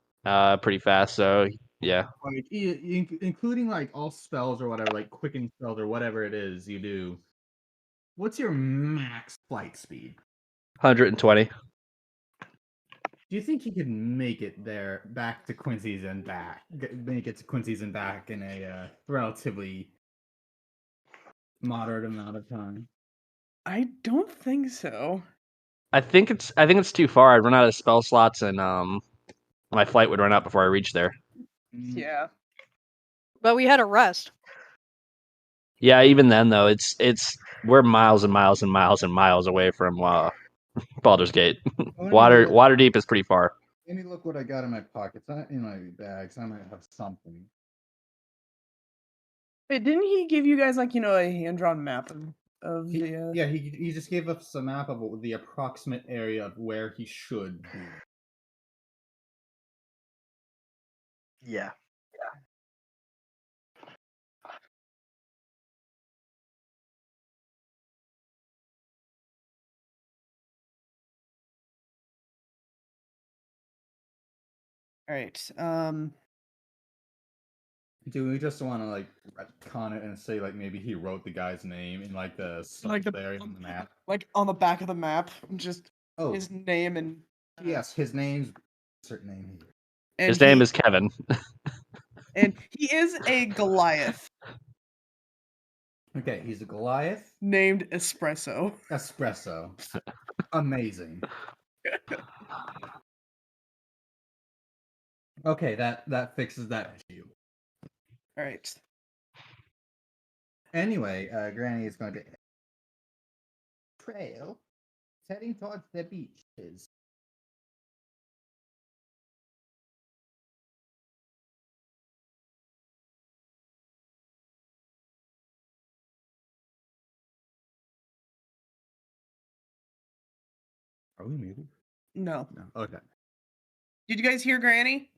pretty fast, so yeah. Like, including like all spells or whatever, like quicken spells or whatever it is you do. What's your max flight speed? 120. Do you think you could make it there, back to Quincy's and back? Make it to Quincy's and back in a relatively moderate amount of time? I don't think so. I think it's too far. I'd run out of spell slots, and my flight would run out before I reach there. Yeah. But we had a rest. Yeah, even then though, we're miles and miles and miles and miles away from Baldur's Gate. Waterdeep is pretty far. Let me look what I got in my pockets. In my bags, I might have something. Wait, didn't he give you guys like a hand-drawn map of the? Yeah, he just gave us a map of the approximate area of where he should be. Yeah. All right. Do we just want to like retcon it and say like maybe he wrote the guy's name in like the area on the map? Like on the back of the map, just Oh, his name and. yes, his name's certain name. And His name is Kevin. And he is a Goliath. Okay, he's a Goliath. named Espresso. Espresso. Amazing. Okay, that fixes that issue. All right. Anyway, Granny is going to trail, heading towards the beaches. Are we muted? No. No. Okay. Did you guys hear Granny?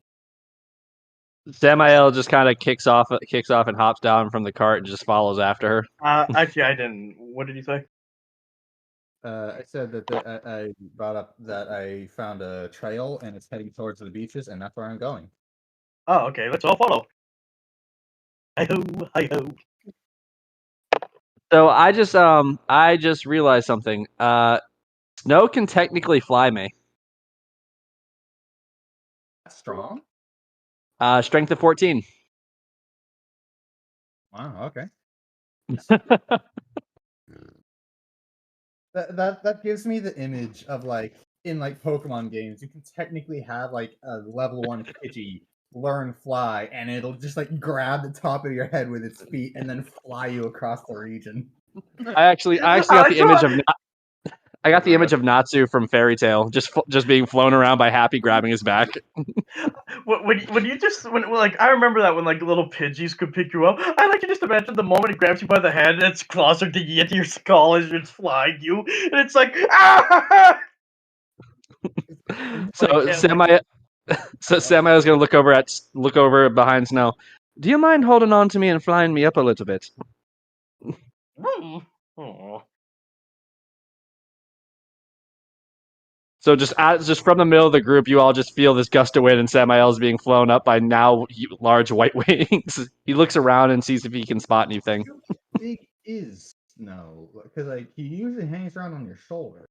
Samael just kind of kicks off and hops down from the cart and just follows after her. Actually, I didn't. What did you say? I said that I brought up that I found a trail and it's heading towards the beaches, and that's where I'm going. Oh, okay. Let's all follow. Hi-ho, hi-ho. So I just realized something. Snow can technically fly me. Strong? Strength of 14. Wow. Okay. That gives me the image of like in like Pokemon games, you can technically have like a level 1 Pidgey learn fly, and it'll just like grab the top of your head with its feet and then fly you across the region. I actually got the image of I got the image of Natsu from Fairy Tail, just being flown around by Happy grabbing his back. When you just when like I remember that when like little Pidgeys could pick you up. I like to just imagine the moment it grabs you by the hand and its claws are digging into your skull as it's flying you, and it's like ah! So Like, Samael's gonna look over behind Snow. Do you mind holding on to me and flying me up a little bit? Aw. So just from the middle of the group, you all just feel this gust of wind, and Samael's being flown up by now large white wings. He looks around and sees if he can spot anything. How big is Snow? Because like he usually hangs around on your shoulder.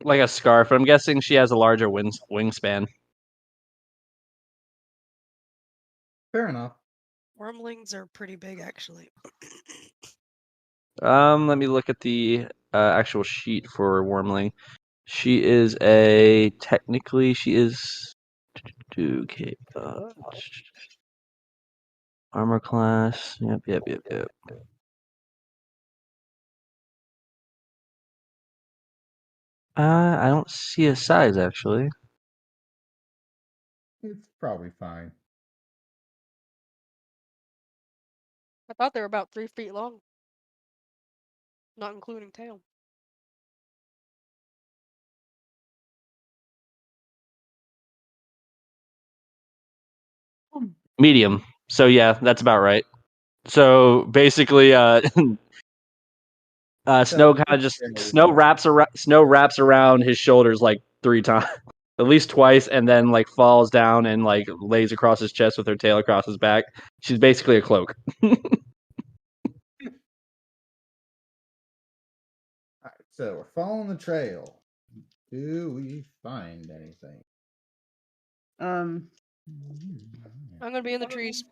Like a scarf. I'm guessing she has a larger wingspan. Fair enough. Wormlings are pretty big, actually. Let me look at the actual sheet for Wormling. She is technically 2K armor class. Yep. I don't see a size actually. It's probably fine. I thought they were about 3 feet long, not including tail. Medium. So yeah, that's about right. So basically, Snow kind of just Snow wraps around his shoulders like 3 times, at least twice, and then like falls down and like lays across his chest with her tail across his back. She's basically a cloak. Alright, so we're following the trail. Do we find anything? I'm gonna be in the trees.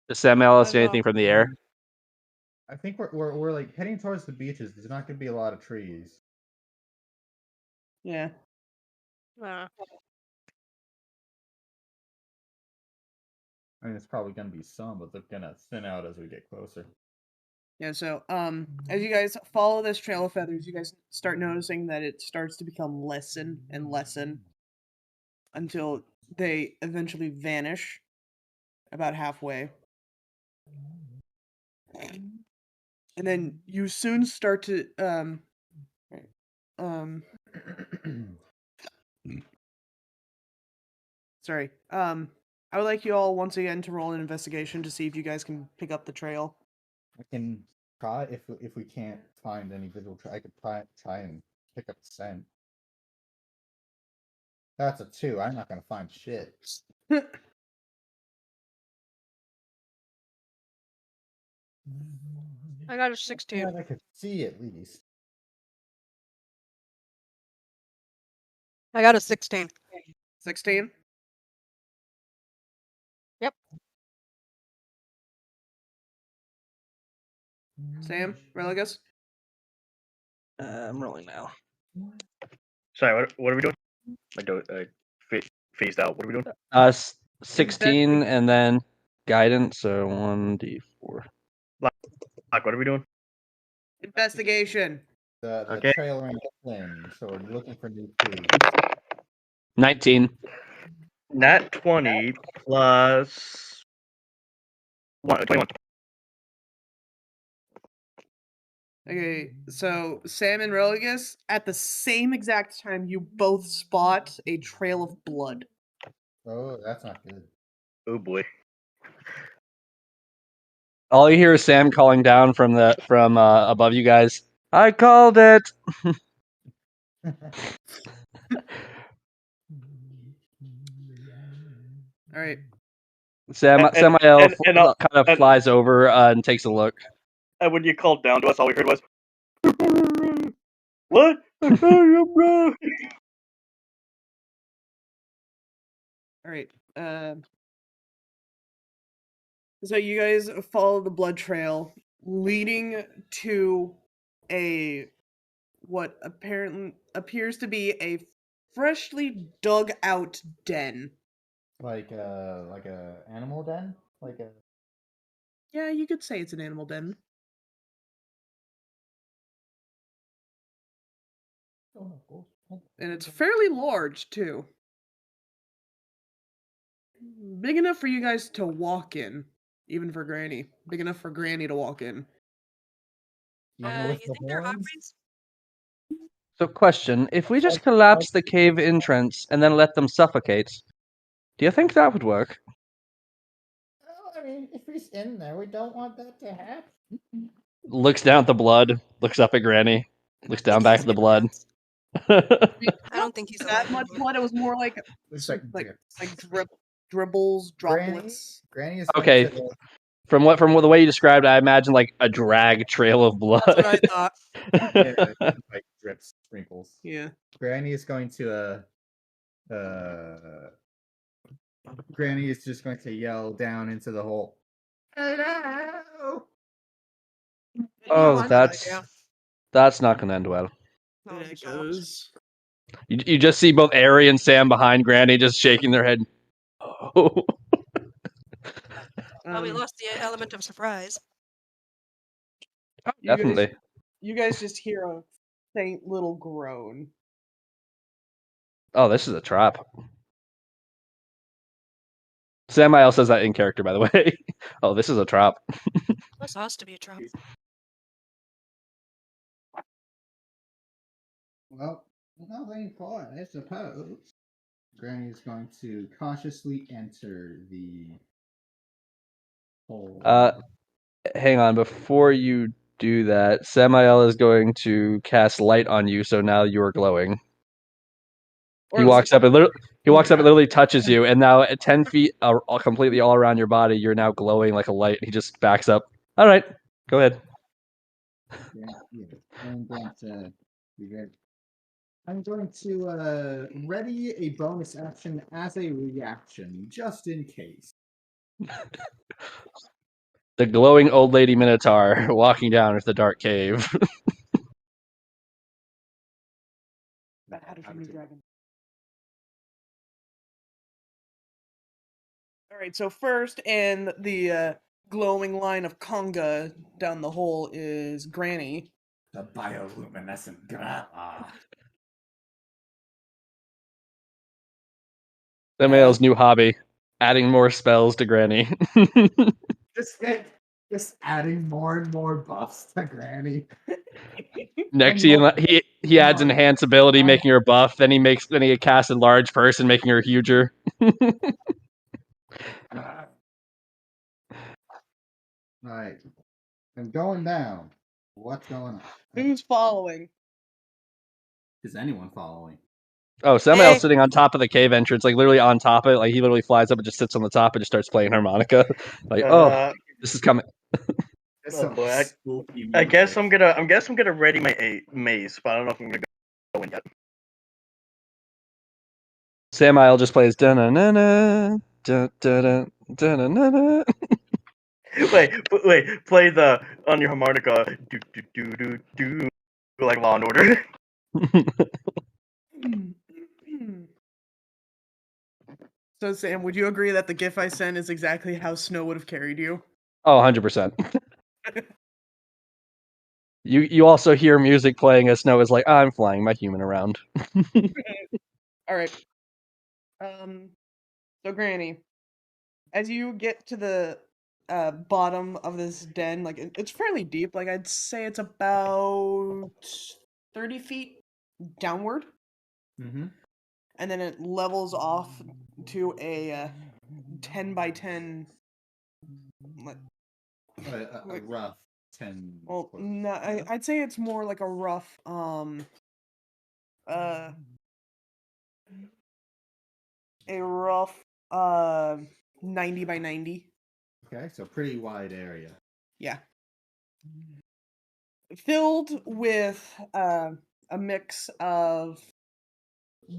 Does Samael see anything from the air? I think we're like heading towards the beaches. There's not going to be a lot of trees. Yeah. Nah. I mean, it's probably going to be some, but they're going to thin out as we get closer. Yeah, so as you guys follow this trail of feathers, you guys start noticing that it starts to become lessen and lessen until they eventually vanish about halfway. And then you soon start to sorry. I would like you all once again to roll an investigation to see if you guys can pick up the trail. I can try if we can't find any visual. I could try and pick up the scent. That's a 2. I'm not going to find shit. I got a 16. I could see at least. I got a 16. 16? Yep. Sam, Religus? I'm rolling now. Sorry, what are we doing? Phased out. What are we doing? 16 and then guidance, so 1d4. Like, what are we doing? Investigation. The Okay. trail ran thin, so we're looking for new clues. 19. Nat 20 plus 21. Okay, so Sam and Religus, at the same exact time, you both spot a trail of blood. Oh, that's not good. Oh boy. All you hear is Sam calling down from above you guys. I called it. All right. Samael and kind of flies over and takes a look. And when you called down to us, all we heard was, "What? All right. So you guys follow the blood trail leading to what apparently appears to be a freshly dug out den. Like a animal den? Yeah, you could say it's an animal den. And it's fairly large too. Big enough for you guys to walk in, even for Granny. Big enough for Granny to walk in. You think they're Hogwarts? So, question: if we just collapse the cave entrance and then let them suffocate, do you think that would work? Well, I mean, if he's in there, we don't want that to happen. Looks down at the blood. Looks up at Granny. Looks down back at the blood. I don't think he's that much blood. It was more like dribbles, droplets. Granny is okay. From the way you described, I imagine like a drag trail of blood. That's what I thought. Yeah, like drips, sprinkles. Yeah. Granny is going to Granny is just going to yell down into the hole. Hello. Oh, that's not gonna end well. Oh, There it goes. You just see both Ari and Sam behind Granny just shaking their head. Oh. Well, we lost the element of surprise. Definitely. You guys just hear a faint little groan. Oh, this is a trap. Samael says that in character, by the way. Oh, this is a trap. This has to be a trap. Well, nothing for it, I suppose. Granny is going to cautiously enter the hole. Hang on. Before you do that, Samael is going to cast light on you, so now you are glowing. He walks up and literally touches you, and now at 10 feet, completely all around your body, you're now glowing like a light. He just backs up. All right, go ahead. I'm going to ready a bonus action as a reaction, just in case. The glowing old lady Minotaur walking down into the dark cave. Alright, so first in the glowing line of conga down the hole is Granny. The bioluminescent grandma. Samael's new hobby, adding more spells to Granny. Just adding more and more buffs to Granny. Next, he adds enhance ability, making her buff. Then he casts a large person, making her huger. Right. I'm going down. What's going on? Who's following? Is anyone following? Oh, Samael's sitting on top of the cave entrance, like literally on top of it. Like he literally flies up and just sits on the top and just starts playing harmonica. Like, oh, this is coming. Oh boy, I guess I'm gonna ready my maze, but I don't know if I'm gonna go in yet. Samael just plays da-na-na-na, da-da-da, da-na-na-na. Wait. Play the on your harmonica. Do do do do do. Like Law and Order. So, Sam, would you agree that the GIF I sent is exactly how Snow would have carried you? Oh, 100%. You also hear music playing as Snow is like, I'm flying my human around. All right. So Granny, as you get to the bottom of this den, like it's fairly deep. Like I'd say it's about 30 feet downward, Mm-hmm. and then it levels off to a 10 by 10. Like, A Like- rough 10. well, foot. no, I'd say it's more like a rough a rough 90 by 90. Okay, so pretty wide area. Yeah. Filled with a mix of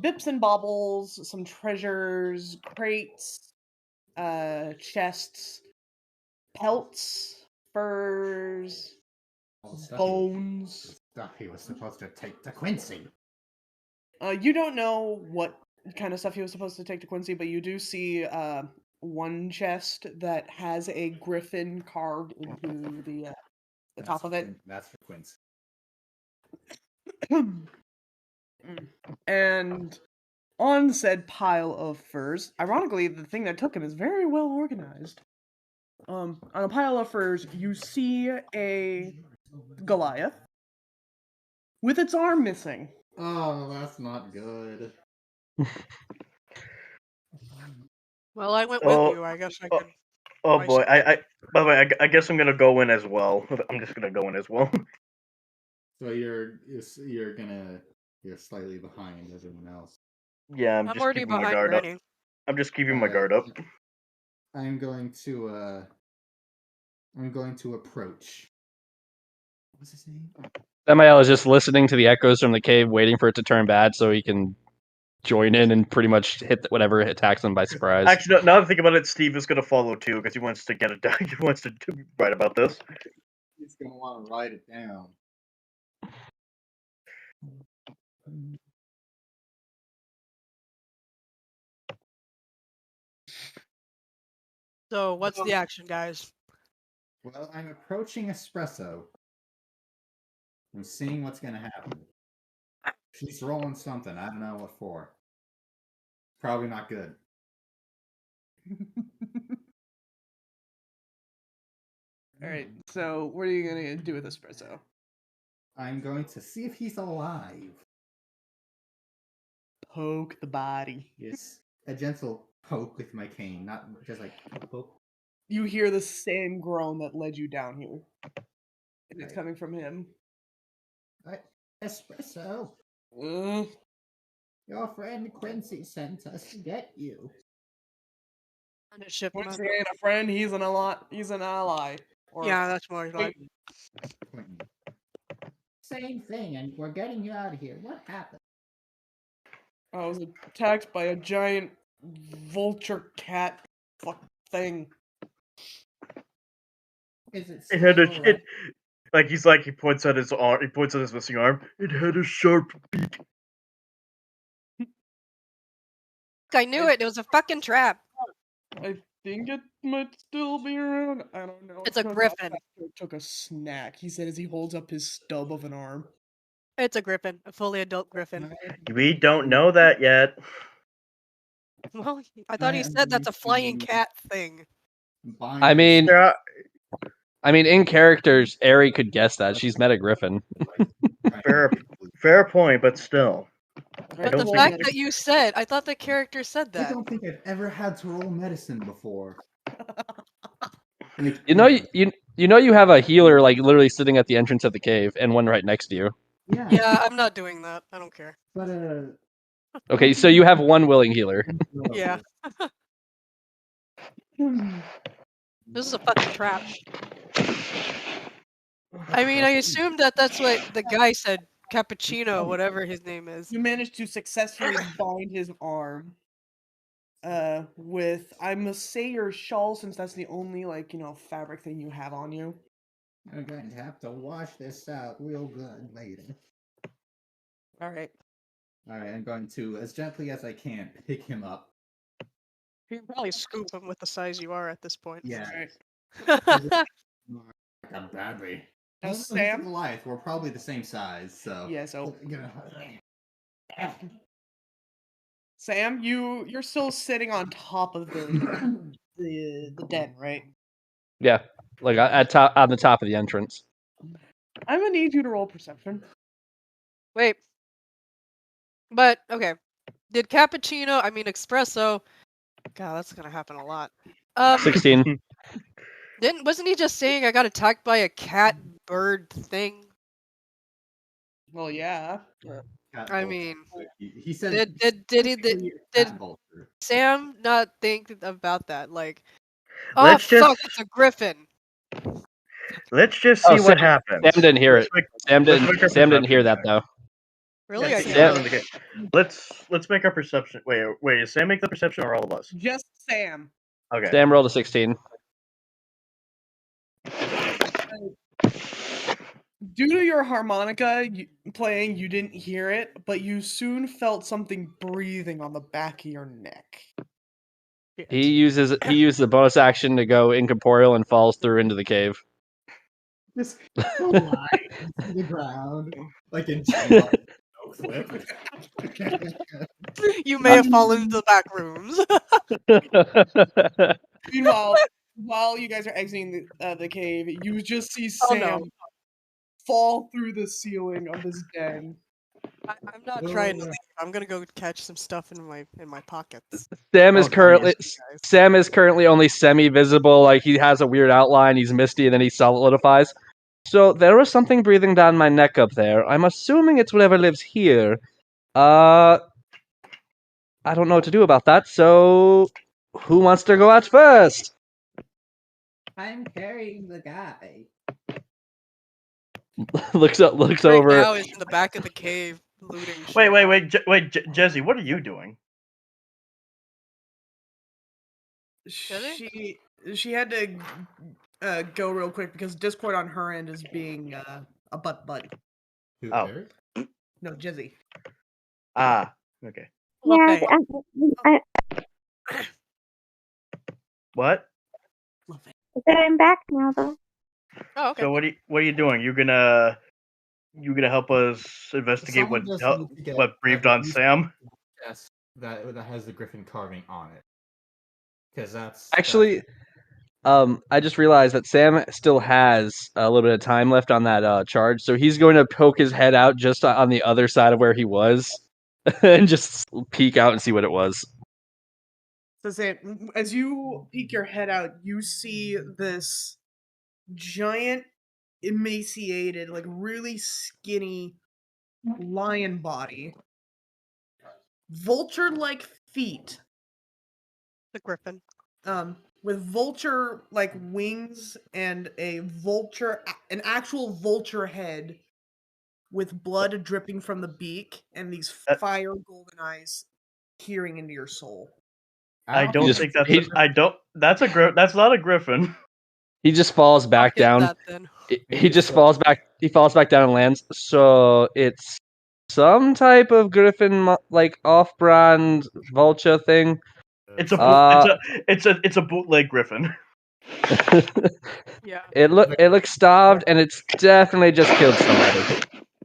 bips and baubles, some treasures, crates, chests, pelts, furs, All the stuff bones. he was supposed to take to Quincy. You don't know what kind of stuff he was supposed to take to Quincy, but you do see one chest that has a griffin carved into the top of it. That's for Quincy. And on said pile of furs, ironically, the thing that took him is very well organized. On a pile of furs, you see a Goliath with its arm missing. Oh, that's not good. Well, I went Oh, with you. I guess I could. Oh Twice. boy, by the way, I guess I'm gonna go in as well. I'm just gonna go in as well. So you're slightly behind everyone else. Yeah, I'm I'm just already keeping my behind guard up. Granny. I'm just keeping my guard up. I'm going to approach. What's his name? Samael is just listening to the echoes from the cave, waiting for it to turn bad so he can join in and pretty much hit whatever attacks them by surprise. Actually, now that I think about it, Steve is gonna follow too because he wants to get it down. He wants to write about this. He's gonna want to write it down. So, what's the action, guys? Well, I'm approaching Espresso. I'm seeing what's gonna happen. She's rolling something. I don't know what for. Probably not good. Alright, so what are you gonna do with Espresso? I'm going to see if he's alive. Poke the body. Yes, a gentle poke with my cane, not just like poke. You hear the same groan that led you down here. And it's Right. coming from him. Espresso, Uh, your friend Quincy sent us to get you. And it shipped him Quincy out. ain't a friend, he's an ally. Or, Yeah, that's more like. Quentin. Same thing, and we're getting you out of here. What happened? I was attacked by a giant vulture cat fuck thing. Is it? It had still it, like he points at his arm. He points at his missing arm. It had a sharp beak. I knew it. It was a fucking trap. I think it might still be around. I don't know. It's a Snow griffin. Took a snack, he said as he holds up his stub of an arm. It's a griffin, a fully adult griffin. We don't know that yet. Well, I thought he said that's a flying cat thing. I mean, There are, in characters, Eri could guess that. She's met a griffin. fair point, but still. But don't the think fact it's- that you said, I thought the character said I that. don't think I've ever had to roll medicine before. You know, you have a healer like literally sitting at the entrance of the cave, and one right next to you. Yeah. Yeah, I'm not doing that. I don't care. But Okay, so you have one willing healer. Yeah. This is a fucking trap. I mean, I assumed that that's what the guy said. Cappuccino, whatever his name is. You managed to successfully bind his arm. with, I must say, your shawl, since that's the only fabric thing you have on you. I'm going to have to wash this out real good later. All right. Alright, I'm going to, as gently as I can, pick him up. You can probably scoop him with the size you are at this point. Yeah. Alright. I'm badly. Now, He's Sam? Goliath. We're probably the same size, so. Yeah, so You know, Sam, you're still sitting on top of the den, right? Yeah, like on the top of the entrance. I'm gonna need you to roll perception. Wait. But okay. Did espresso? God, that's gonna happen a lot. 16. Wasn't he just saying I got attacked by a cat bird thing? Well, yeah. cat I vulture. mean, He said. did cat vulture. Sam not think about that? Like, Let's just- fuck, it's a griffin. Let's just see what happens. Sam didn't hear it. Sam let's make our Sam didn't hear perception that check. though. Really? Yeah, I see, didn't. Sam in the game. Let's make our perception. Wait, does Sam make the perception or all of us? Just Sam. Okay. Sam rolled a 16. Due to your harmonica playing, you didn't hear it, but you soon felt something breathing on the back of your neck. He uses the bonus action to go incorporeal and falls through into the cave. Just glide into the ground. Like in China. You may have fallen into the back rooms. Meanwhile, while you guys are exiting the cave, you just see Oh, Sam no. fall through the ceiling of this den. I'm not trying to leave. I'm gonna go catch some stuff in my pockets. Sam is currently guys. Sam is currently only semi-visible. Like he has a weird outline. He's misty, and then he solidifies. So there was something breathing down my neck up there. I'm assuming it's whatever lives here. I don't know what to do about that. So who wants to go out first? I'm carrying the guy. looks Right over. now is in the back of the cave looting. shit. Wait, Jezzy, what are you doing? She had to go real quick because Discord on her end is being a butt. Who Oh. Eric? No, Jizzy. Ah, okay. Well, Yeah, hey, What? I'm back now, though. oh, okay. So what are you doing? You gonna help us investigate Someone just needs to get what breathed on Sam? Yes, that has the griffin carving on it. Because that's Actually, I just realized that Sam still has a little bit of time left on that charge, so he's going to poke his head out just on the other side of where he was, and just peek out and see what it was. So Sam, as you peek your head out, you see this giant, emaciated, like really skinny lion body, vulture-like feet, The griffin. with vulture-like wings and an actual vulture head with blood dripping from the beak and these fire golden eyes peering into your soul. I don't Just- think that's not a griffin. He just falls back Get down. that, then. He just falls back. He falls back down and lands. So it's some type of griffin, like off-brand vulture thing. It's a bootleg griffin. Yeah. It looks starved, and it's definitely just killed somebody.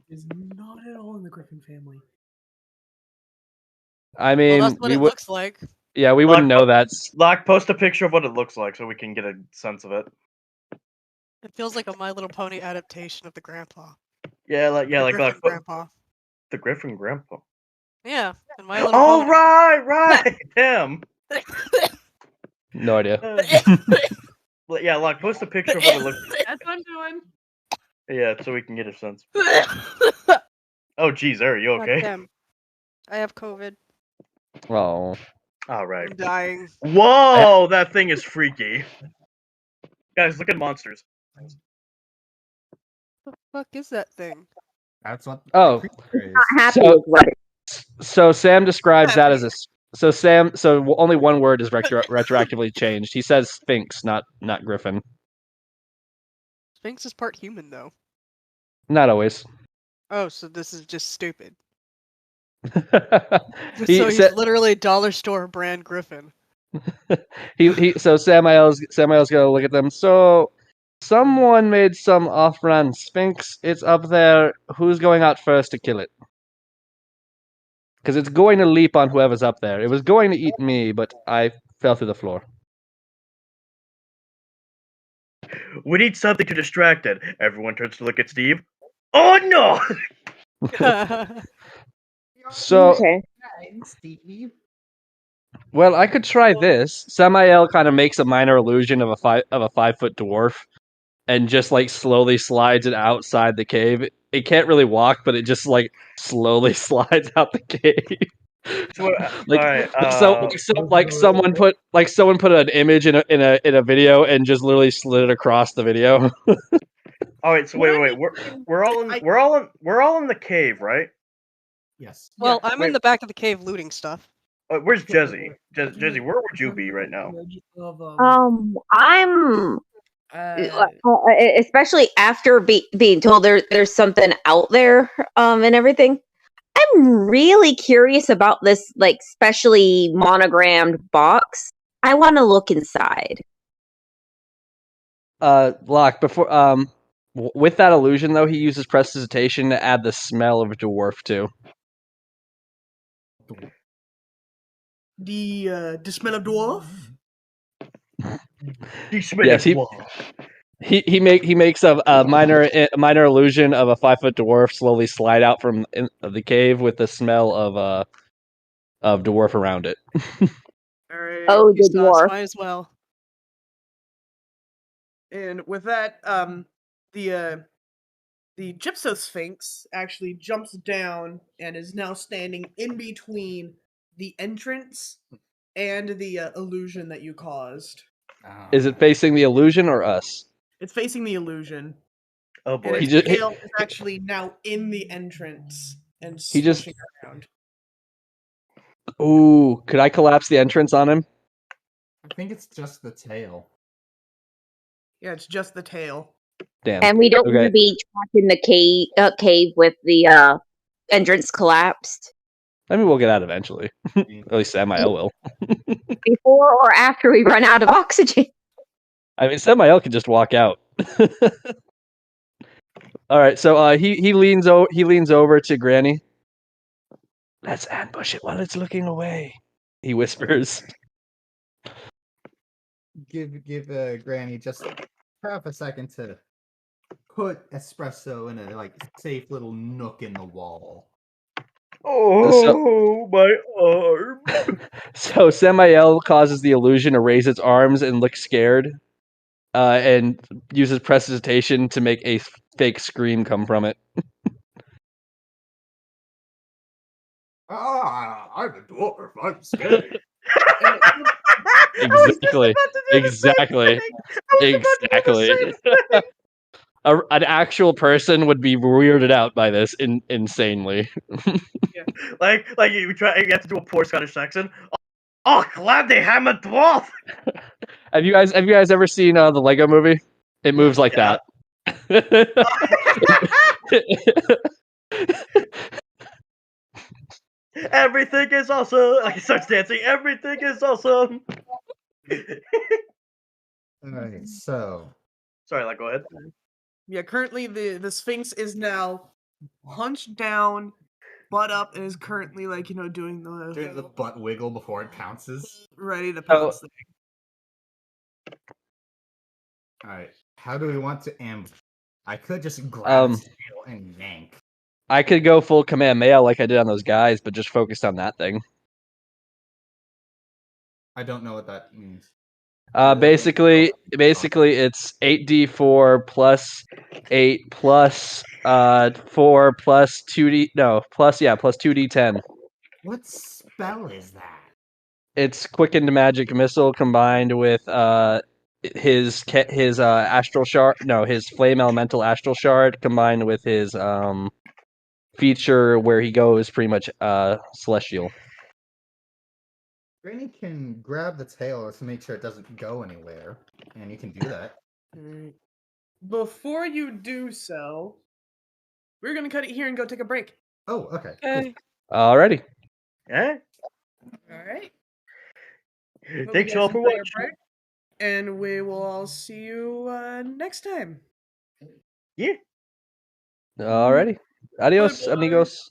Is not at all in the griffin family. I Well, mean, that's what we it would. looks like. Yeah, we wouldn't know that. Locke, post a picture of what it looks like so we can get a sense of it. It feels like a My Little Pony adaptation of the grandpa. Yeah, The Griffin grandpa. the griffin grandpa. Yeah, and My Little Oh Pony. right, him. No idea. Well, yeah, Locke, post a picture of what it looks like. That's what I'm doing. Yeah, so we can get a sense. Oh, geez, are you okay? Goddamn. I have COVID. Oh, All right. I'm dying. Whoa, that thing is freaky. Guys, look at monsters. What the fuck is that thing? That's what. Oh. the creature is. Not happy So- with what it so Sam describes that as only one word is retroactively changed. He says Sphinx, not Griffin. Sphinx is part human, though. Not always. Oh, so this is just stupid. He So he's said literally dollar store brand Griffin. so Samael's gonna look at them. So someone made some off-brand Sphinx. It's up there. Who's going out first to kill it? Because it's going to leap on whoever's up there. It was going to eat me, but I fell through the floor. We need something to distract it. Everyone turns to look at Steve. Oh no! So, Okay. Steve. well, I could try this. Samael kind of makes a minor illusion of a 5-foot dwarf, and just like slowly slides it outside the cave. It can't really walk, but it just like slowly slides out the cave. So, like, alright, someone put an image in a video and just literally slid it across the video. alright. So wait. We're all in the cave, right? Yes. Well, Yeah, I'm wait. in the back of the cave looting stuff. Where's Jezzy? Jezzy, where would you be right now? I'm Uh, especially after being told there's something out there, and everything. I'm really curious about this, like, specially monogrammed box. I want to look inside. Locke, before with that illusion though, he uses prestidigitation to add the smell of a dwarf too. The smell of dwarf. Yes, he makes a minor illusion of a 5-foot dwarf slowly slide out from the cave with the smell of dwarf around it. All right. Oh, the Sus, dwarf. might as well. And with that, the Gypso Sphinx actually jumps down and is now standing in between the entrance and the illusion that you caused. Is it facing the illusion or us? It's facing the illusion, Oh and boy. its just- tail is actually now in the entrance and He just- swishing around. Ooh, could I collapse the entrance on him? I think it's just the tail. Yeah, it's just the tail. Damn. And we don't want Okay. to be trapped in the cave with the entrance collapsed. I mean, we'll get out eventually. At least Samael will. Before or after we run out of oxygen. I mean, Samael can just walk out. All right, so he leans over to Granny. Let's ambush it while it's looking away. He whispers. Give Granny just half a second to put espresso in a like safe little nook in the wall. Oh, my arm. So Samael causes the illusion to raise its arms and look scared, and uses prestidigitation to make a fake scream come from it. I'm a dwarf. I'm scared. Exactly. An actual person would be weirded out by this insanely. Like you have to do a poor Scottish accent. Oh, glad they have a dwarf. Have you guys ever seen the Lego Movie? It moves like Yeah. that. Everything is awesome. Like he starts dancing. Everything is awesome. Alright, so Sorry, like go ahead. Yeah, currently the Sphinx is now hunched down, butt up, and is currently doing the butt wiggle before it pounces. ready to pounce. Alright, how do we want to ambush? I could just grab its tail and yank. I could go full Kamehameha like I did on those guys, but just focused on that thing. I don't know what that means. Basically, it's 8d4 plus 8 plus 4 plus 2d plus 2d10. What spell is that? It's quickened magic missile combined with his astral shard. No, his flame elemental astral shard combined with his feature where he goes pretty much celestial. Granny can grab the tail to make sure it doesn't go anywhere, and you can do that. Alright. Before you do so, we're gonna cut it here and go take a break. Oh, okay. Cool. Okay. Alrighty. Eh? Alright. Thanks all for watching. And we will all see you next time. Yeah. Alrighty. Adios, Bye-bye. amigos.